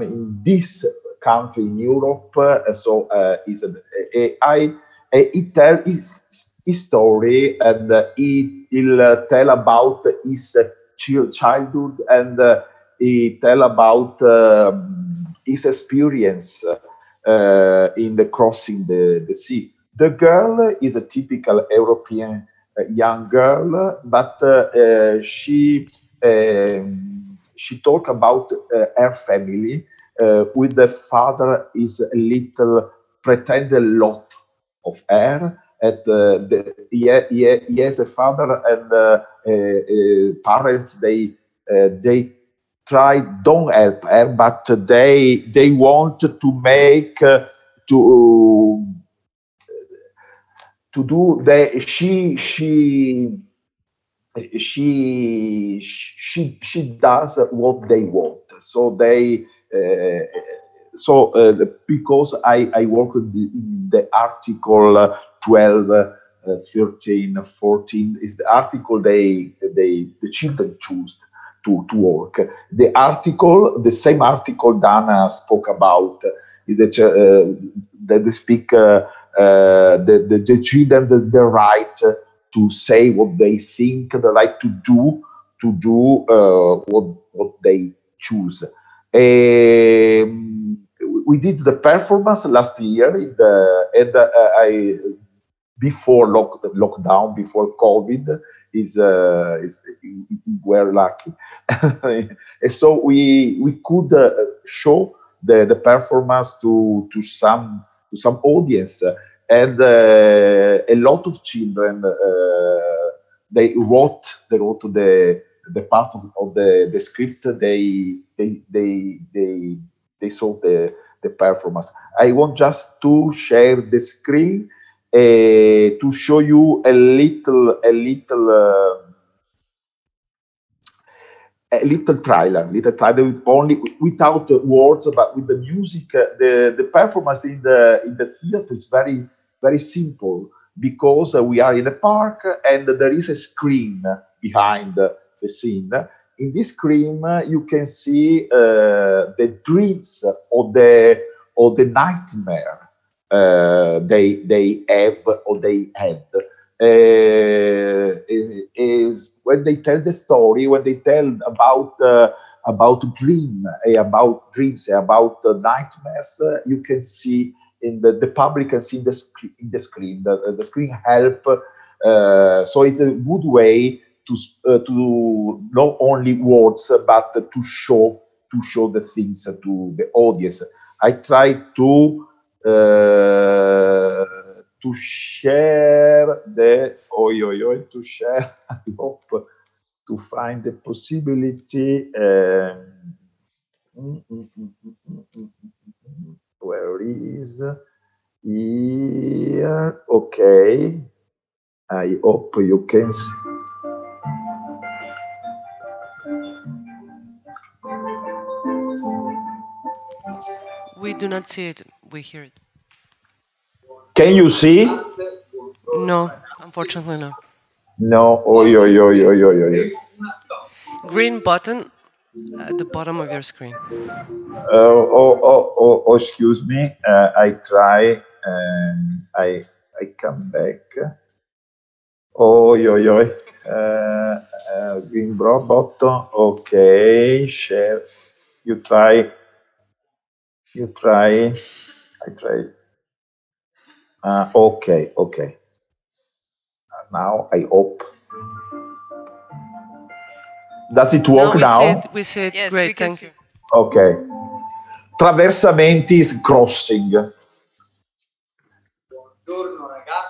in this country in Europe. So he tell his story, and he'll tell about his childhood, and he tell about his experience in the crossing the sea. The girl is a typical European young girl, but she talk about her family. With the father is a little pretend a lot of her. He has a father and parents. They try don't help her, but they want to make to do the she does what they want. So they because I worked in the article 12, 13, 14 is the article the children choose to work. The same article Dana spoke about is that they speak the children the right to say what they think, the right to do what they choose. We did the performance last year before lockdown, before COVID. We're lucky, and so we could show the performance to some audience, and a lot of children they wrote the part of the script. They saw the performance. I want just to share the screen to show you a little trailer with only without the words, but with the music. The performance in the theater is very, very simple, because we are in a park and there is a screen behind the scene. In this screen, you can see the dreams or the nightmare they have or they had. Is when they tell the story, when they tell about dreams, about nightmares, you can see in the public can see in the screen. The screen help. So it's a good way to not only words but to show the things to the audience. I try to share the to share. I hope to find the possibility. Where is here? Okay. I hope you can see. We do not see it, we hear it. Can you see? No, unfortunately no. No. Green button at the bottom of your screen. Excuse me. I try and I come back. Green button. Okay, share. You try. I try. Okay. Now I hope. Does it work now? We see it. Yes, Great, thank you. Okay. Traversamenti is crossing.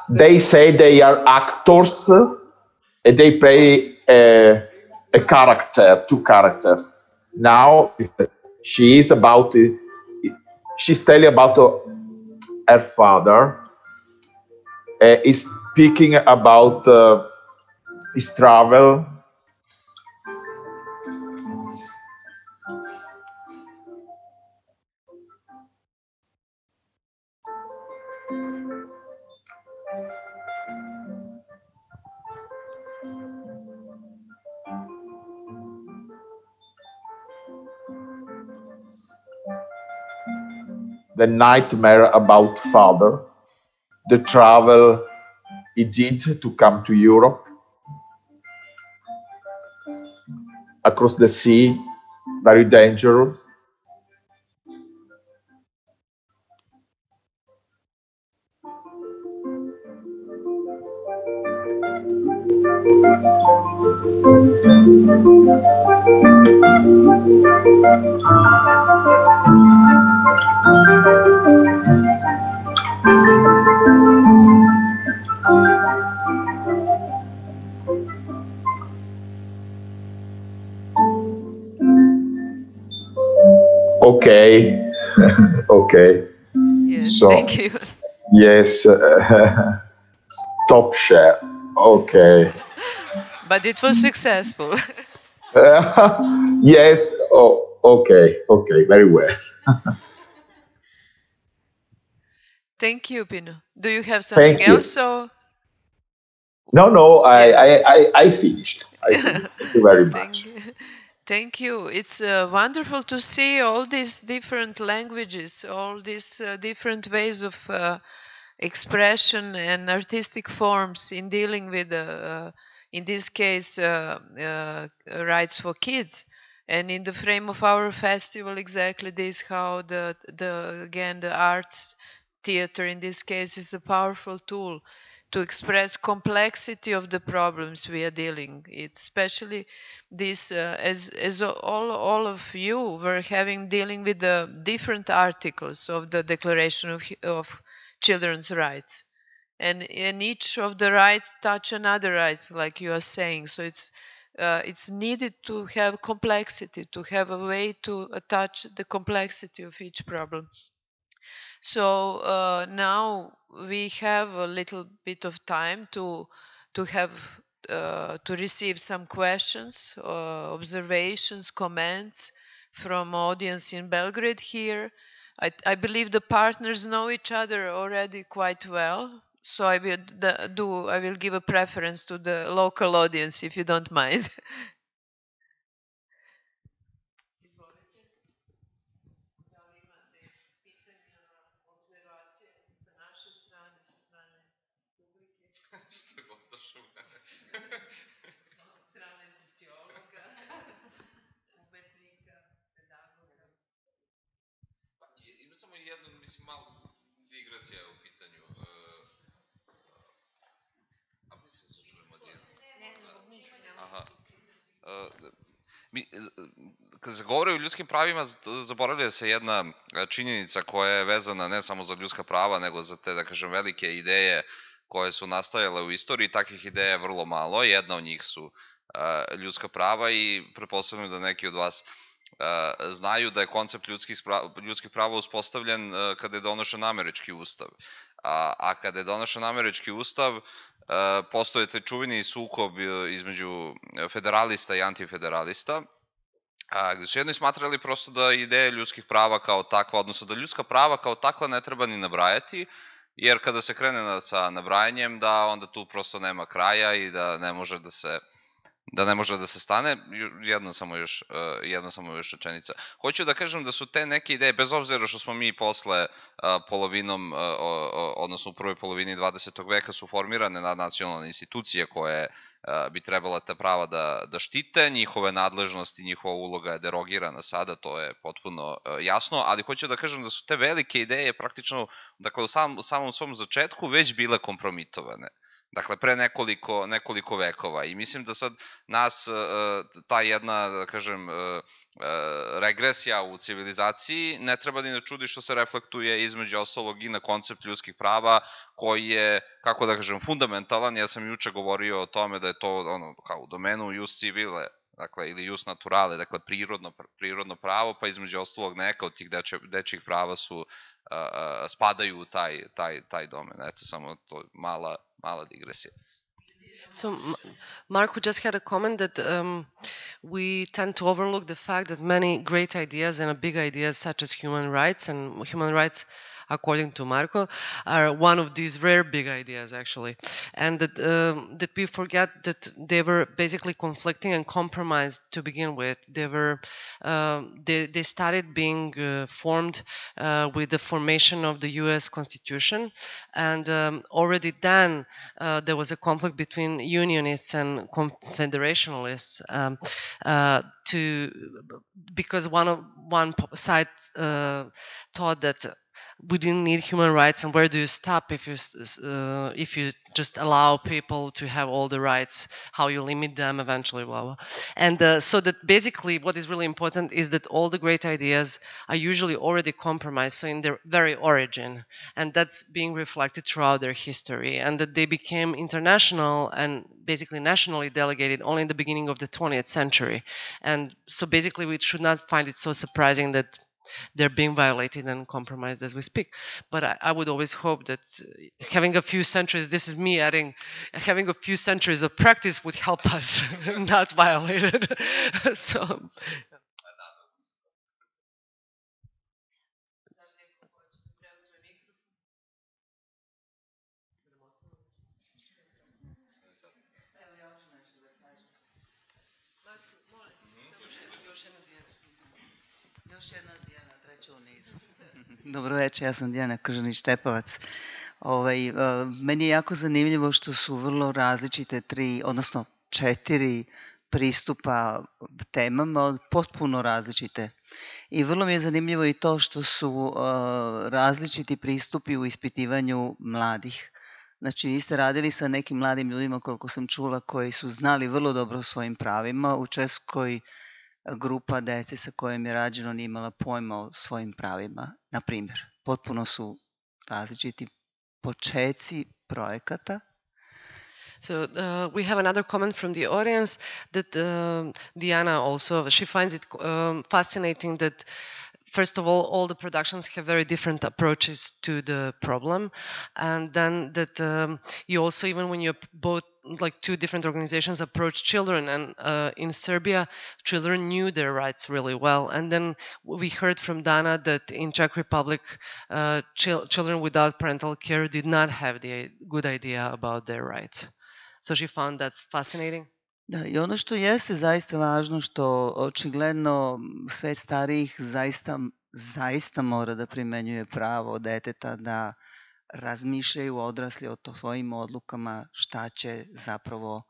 They say they are actors and they play a character, two characters. Now she's telling about her father. Is speaking about his travel. The nightmare about father, the travel he did to come to Europe, across the sea, very dangerous. Okay. Okay. Yes, So, thank you. Yes. Stop share. Okay. But it was successful. Yes. Oh, okay. Very well. Thank you, Pino. Do you have something Thank you. else? Or? No. I finished. Thank you very much. Thank you. It's wonderful to see all these different languages, all these different ways of expression and artistic forms in dealing with, in this case, rights for kids. And in the frame of our festival, exactly this, how the arts theater in this case is a powerful tool to express complexity of the problems we are dealing with, especially this as all of you were dealing with the different articles of the Declaration of Children's Rights, and each of the rights touch another rights, like you are saying. So it's needed to have complexity, to have a way to touch the complexity of each problem. So now we have a little bit of time to receive some questions, observations, comments from audience in Belgrade here. I believe the partners know each other already quite well, so I will give a preference to the local audience, if you don't mind. Ima samo jedno, mislim, malo digresija u pitanju. A mislim da se čujemo odjedno. Aha. Kada se govori o ljudskim pravima, zaboravlja se jedna činjenica koja je vezana ne samo za ljudska prava, nego za te, da kažem, velike ideje koje su nastajale u istoriji. Takvih ideja je vrlo malo. Jedna od njih su ljudska prava i pretpostavljam da neki od vas znaju da je koncept ljudskih prava uspostavljen kada je donošen Američki ustav. A kada je donošen Američki ustav, postoje taj čuveni sukob između federalista i antifederalista, gde su jedni smatrali prosto da ideje ljudskih prava kao takva, odnosno da ljudska prava kao takva ne treba ni nabrajati, jer kada se krene sa nabrajanjem, da onda tu prosto nema kraja i da ne može da se stane. Jedna samo još rečenica. Hoću da kažem da su te neke ideje, bez obzira što smo mi posle polovinom, odnosno u prvoj polovini 20. veka su formirane nacionalne institucije koje bi trebala ta prava da štite, njihove nadležnosti, njihova uloga je derogirana sada, to je potpuno jasno, ali hoću da kažem da su te velike ideje praktično, dakle u samom svom začetku već bile kompromitovane. Dakle, pre nekoliko vekova. I mislim da sad nas ta jedna, da kažem, regresija u civilizaciji ne treba ni da čudi što se reflektuje između ostalog i na koncept ljudskih prava koji je, kako da kažem, fundamentalan. Ja sam juče govorio o tome da je to kao u domenu jus civile, dakle, ili jus naturale, dakle, prirodno pravo, pa između ostalog neka od tih dečjih prava spadaju u taj domen. Eto, samo to mala digresija. So Marco just had a comment that we tend to overlook the fact that many great ideas and big ideas such as human rights, and human rights, according to Marco, are one of these rare big ideas, actually, and that we forget that they were basically conflicting and compromised to begin with. They started being formed with the formation of the U.S. Constitution, and already then there was a conflict between Unionists and Confederationalists because one side thought that we didn't need human rights, and where do you stop if you just allow people to have all the rights? How you limit them eventually, blah, blah. And so that basically what is really important is that all the great ideas are usually already compromised, so in their very origin, and that's being reflected throughout their history, and that they became international and basically nationally delegated only in the beginning of the 20th century. And so basically we should not find it so surprising that they're being violated and compromised as we speak. But I would always hope that having a few centuries, this is me adding, having a few centuries of practice would help us not violate it. So. Dobro večer, ja sam Dijana Kržanić-Tepovac. Meni je jako zanimljivo što su vrlo različite 4 pristupa temama, potpuno različite. I vrlo mi je zanimljivo i to što su različiti pristupi u ispitivanju mladih. Znači, vi ste radili sa nekim mladim ljudima, koliko sam čula, koji su znali vrlo dobro o svojim pravima. U Českoj grupa dece sa kojom je rađeno nije imala pojma o svojim pravima. Na primjer, potpuno su različiti počeci projekata. So we have another comment from the audience that Diana also, she finds it fascinating that first of all the productions have very different approaches to the problem, and then that you also, even when you both like two different organizations approach children, and in Serbia children knew their rights really well, and then we heard from Dana that in Czech Republic children without parental care did not have the good idea about their rights. So she found that's fascinating. Da, i ono što jeste zaista važno, što očigledno svet starijih zaista mora da primenjuje pravo deteta da razmišljaju odrasli o svojim odlukama, šta će zapravo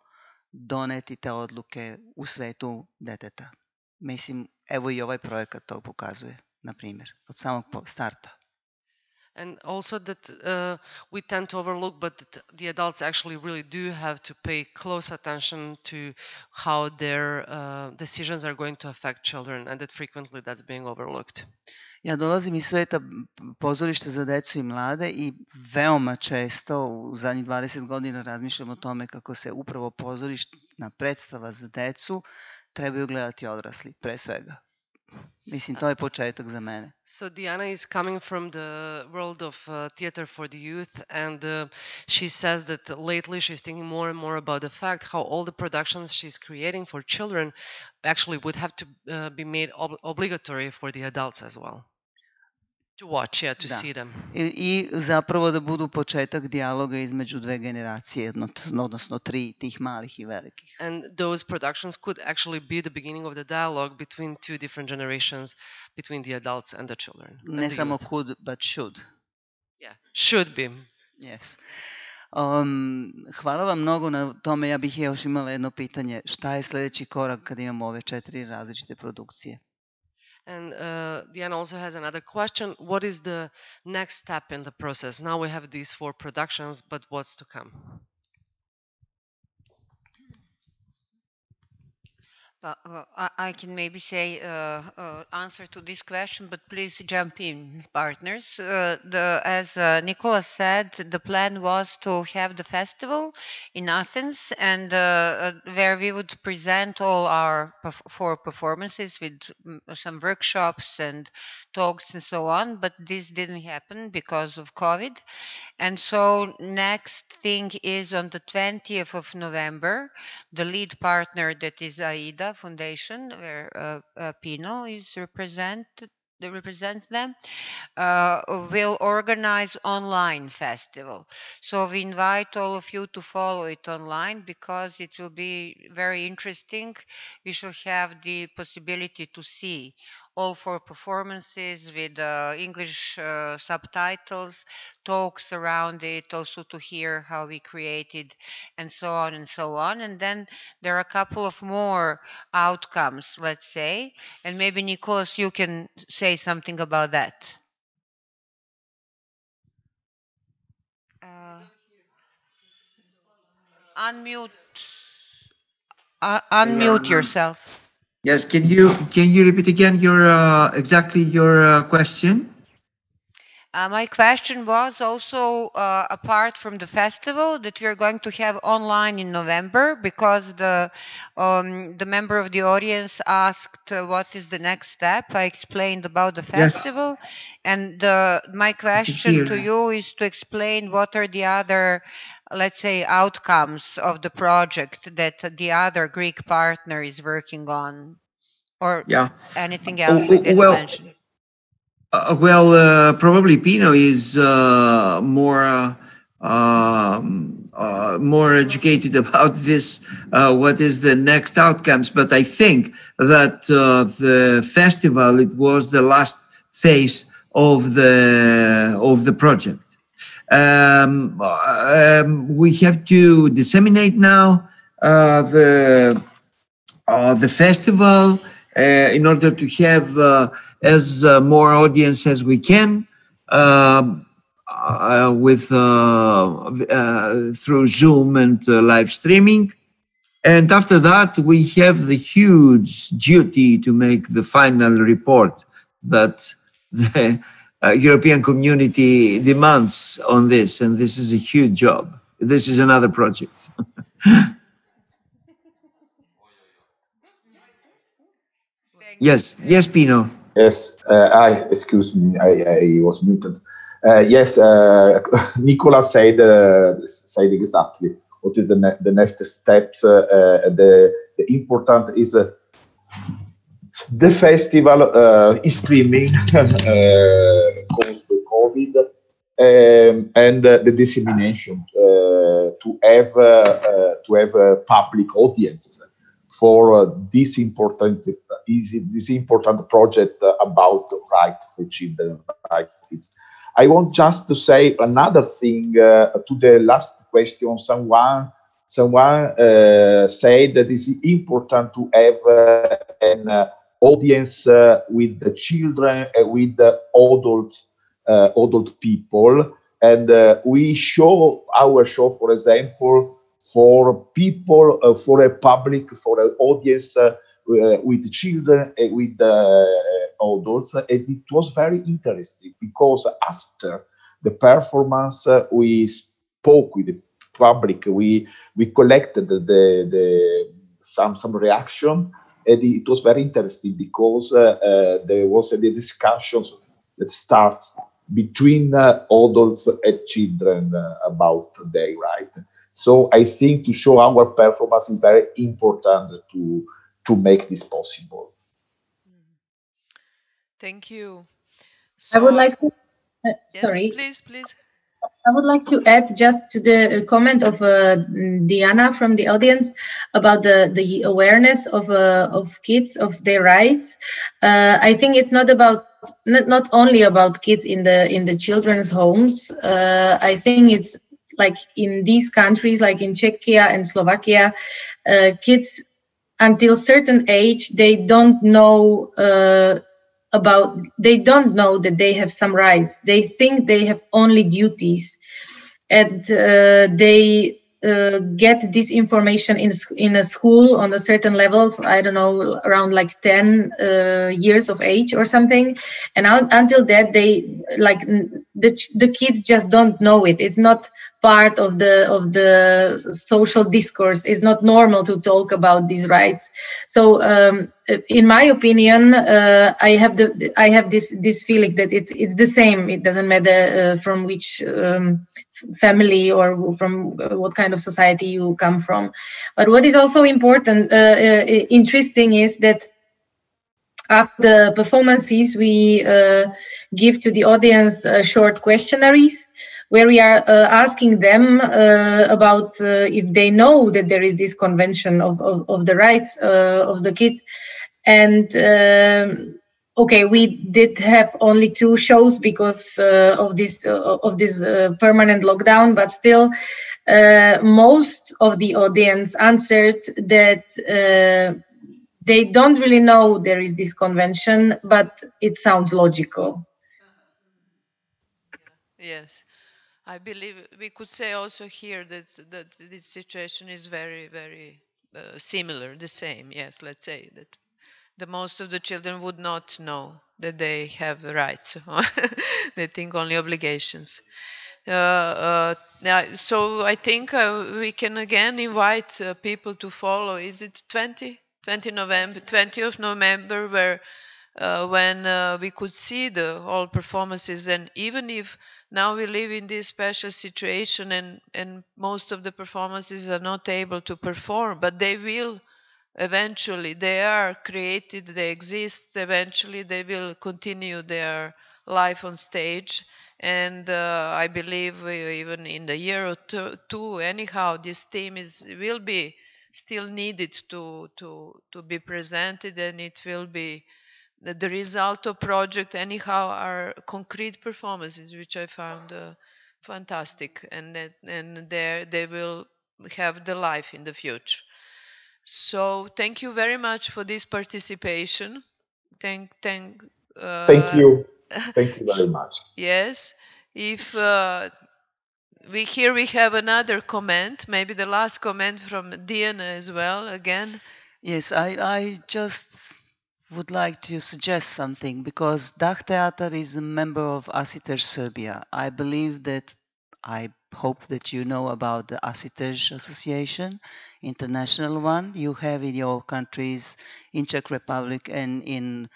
doneti te odluke u svetu deteta. Mislim, evo i ovaj projekat to pokazuje, na primjer, od samog starta. And also that we tend to overlook, but the adults actually really do have to pay close attention to how their decisions are going to affect children, and that frequently that's being overlooked. Ja dolazim iz sveta pozorišta za decu i mlade i veoma često u zadnjih 20 godina razmišljam o tome kako se upravo kvalitetna predstava za decu, trebaju gledati odrasli, pre svega. Mislim, to je početak za mene. So Diana is coming from the world of theater for the youth, and she says that lately she's thinking more and more about the fact how all the productions she's creating for children actually would have to be made obligatory for the adults as well. To watch, yeah, to see them. I zapravo da budu početak dijaloga između dve generacije, odnosno tri tih malih i velikih. And those productions could actually be the beginning of the dialogue between two different generations, between the adults and the children. Ne samo could, but should. Yeah, should be. Yes. Hvala vam mnogo na tome. Ja bih još imala jedno pitanje. Šta je sljedeći korak kad imamo ove 4 različite produkcije? And Diana also has another question. What is the next step in the process? Now we have these 4 productions, but what's to come? I can maybe say answer to this question, but please jump in, partners. As Nicola said, the plan was to have the festival in Athens, and where we would present all our 4 performances with some workshops and talks and so on. But this didn't happen because of COVID. And so next thing is on the 20th of November, the lead partner, that is AIDA Foundation, where Pino is represents them, will organize online festival. So we invite all of you to follow it online because it will be very interesting. We shall have the possibility to see all 4 performances with English subtitles, talks around it, also to hear how we created, and so on and so on. And then there are a couple of more outcomes, let's say, and maybe Nicholas, you can say something about that. Unmute yourself. Yes, can you repeat again your exactly your question? My question was also apart from the festival that we are going to have online in November, because the member of the audience asked what is the next step. I explained about the festival, yes. And my question to you is to explain what are the other, let's say, outcomes of the project that the other Greek partner is working on, or anything else we didn't mention. Probably Pino is more educated about this. What is the next outcomes? But I think that the festival, it was the last phase of the project. We have to disseminate now the festival in order to have as more audience as we can with through Zoom and live streaming. And after that, we have the huge duty to make the final report that the European community demands on this. And this is a huge job. This is another project. Yes, Pino. Yes, excuse me, I was muted. Yes, Nicola said exactly what is the next steps. The important is the festival is streaming caused by COVID, and the dissemination to have a public audience for this important project about right for children, right for kids. I want just to say another thing to the last question. Someone said that it's important to have an audience with the children, with the adult people, and we show our show, for example, for people, for a public, for an audience with children, with adults. And it was very interesting because after the performance, we spoke with the public. We collected some reaction, and it was very interesting because there was a discussion that starts between adults and children about their right. So I think to show our performance is very important to make this possible. Thank you. I would So, like to, yes, sorry. please. I would like to add just to the comment of Diana from the audience about the awareness of kids of their rights. I think it's not only about kids in the children's homes. I think it's like in these countries, like in Czechia and Slovakia, kids until certain age they don't know that they have some rights. They think they have only duties, and they get this information in a school on a certain level, I don't know, around like 10 years of age or something. And until that, they like the kids just don't know it. It's not part of the social discourse. It's not normal to talk about these rights. So in my opinion, I have this feeling that it's the same. It doesn't matter from which family or from what kind of society you come from. But what is also important, interesting, is that after the performances, we give to the audience short questionnaires where we are asking them about if they know that there is this convention of the rights of the kids. And okay, we did have only 2 shows because of this permanent lockdown, but still most of the audience answered that they don't really know there is this convention, but it sounds logical. Yes, I believe we could say also here that this situation is very, very similar, the same. Yes, let's say that the most of the children would not know that they have rights. They think only obligations. Yeah, so I think we can again invite people to follow. Is it 20 November, 20th of November, where when we could see the whole performances. And even if now we live in this special situation and most of the performances are not able to perform, but they will eventually. They are created, they exist. Eventually they will continue their life on stage. And I believe even in the year or two, anyhow, this theme will be still needed to be presented, and it will be the result of project anyhow are concrete performances, which I found fantastic, and there they will have the life in the future. So thank you very much for this participation. Thank you very much. Yes, if we have another comment, maybe the last comment from Diana as well again. Yes, I just would like to suggest something, because Dah Theater is a member of ASITEJ Serbia. I believe that, I hope that you know about the ASITEJ Association, international one. You have in your countries, in Czech Republic and in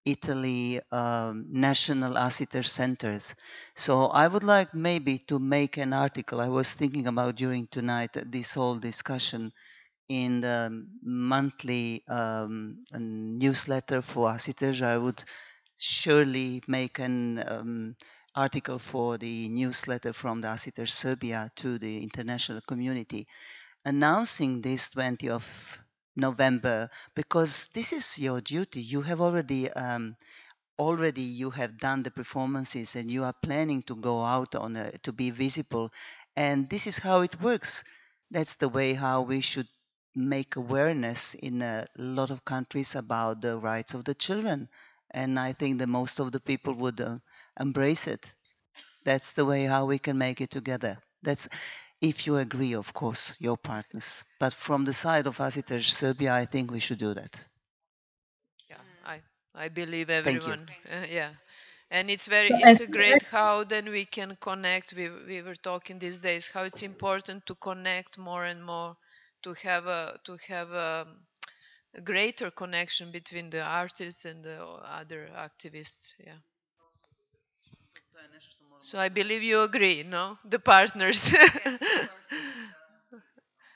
Italy, national ASITEJ centers. So I would like maybe to make an article. I was thinking about during tonight this whole discussion in the monthly newsletter for ASITEJ. I would surely make an article for the newsletter from the ASITEJ Serbia to the international community, announcing this 20th of November, because this is your duty. You have already you have done the performances, and you are planning to go out on to be visible, and this is how it works. That's the way how we should make awareness in a lot of countries about the rights of the children, and I think that most of the people would embrace it. That's the way how we can make it together. That's if you agree, of course, your partners. But from the side of ASITEJ Serbia, I think we should do that. Yeah, I believe everyone. Yeah, And it's a great how then we can connect. We were talking these days how it's important to connect more and more, to have a greater connection between the artists and the other activists. Yeah. So I believe you agree, no? The partners.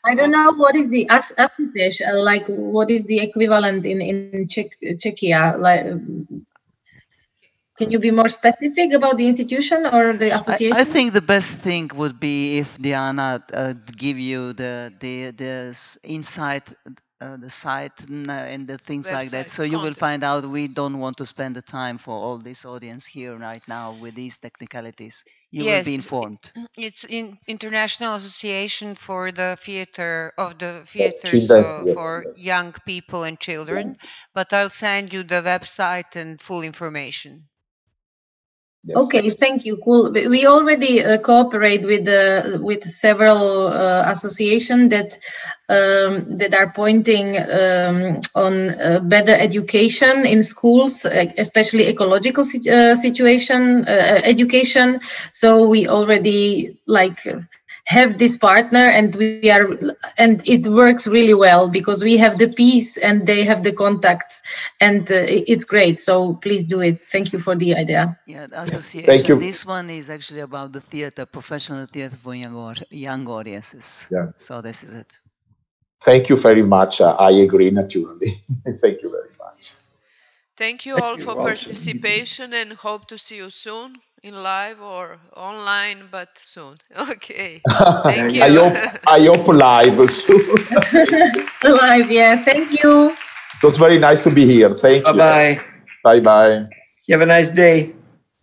I don't know what is the association, like what is the equivalent in Czechia, like. Can you be more specific about the institution or the association? I think the best thing would be if Diana give you the insight, the site and the things Website, like that. So you will find out we don't want to spend the time for all this audience here right now with these technicalities. You will be informed. It's in International Association for the Theater for young people and children. But I'll send you the website and full information. Yes. Okay, thank you. Cool. We already cooperate with several associations that are pointing on better education in schools, especially ecological education. So we already have this partner, and it works really well because we have the piece and they have the contacts, and it's great. So please do it. Thank you for the idea. Yeah, the association. Thank you. This one is actually about the theater, professional theater for young audiences. Yeah. So this is it. Thank you very much. I agree naturally. Thank you very much. Thank you all for participation and hope to see you soon in live or online, but soon. Okay. Thank you. I hope live soon. Live, yeah. Thank you. It was very nice to be here. Thank you. Bye-bye. Bye-bye. You have a nice day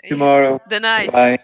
tomorrow. The night. Bye.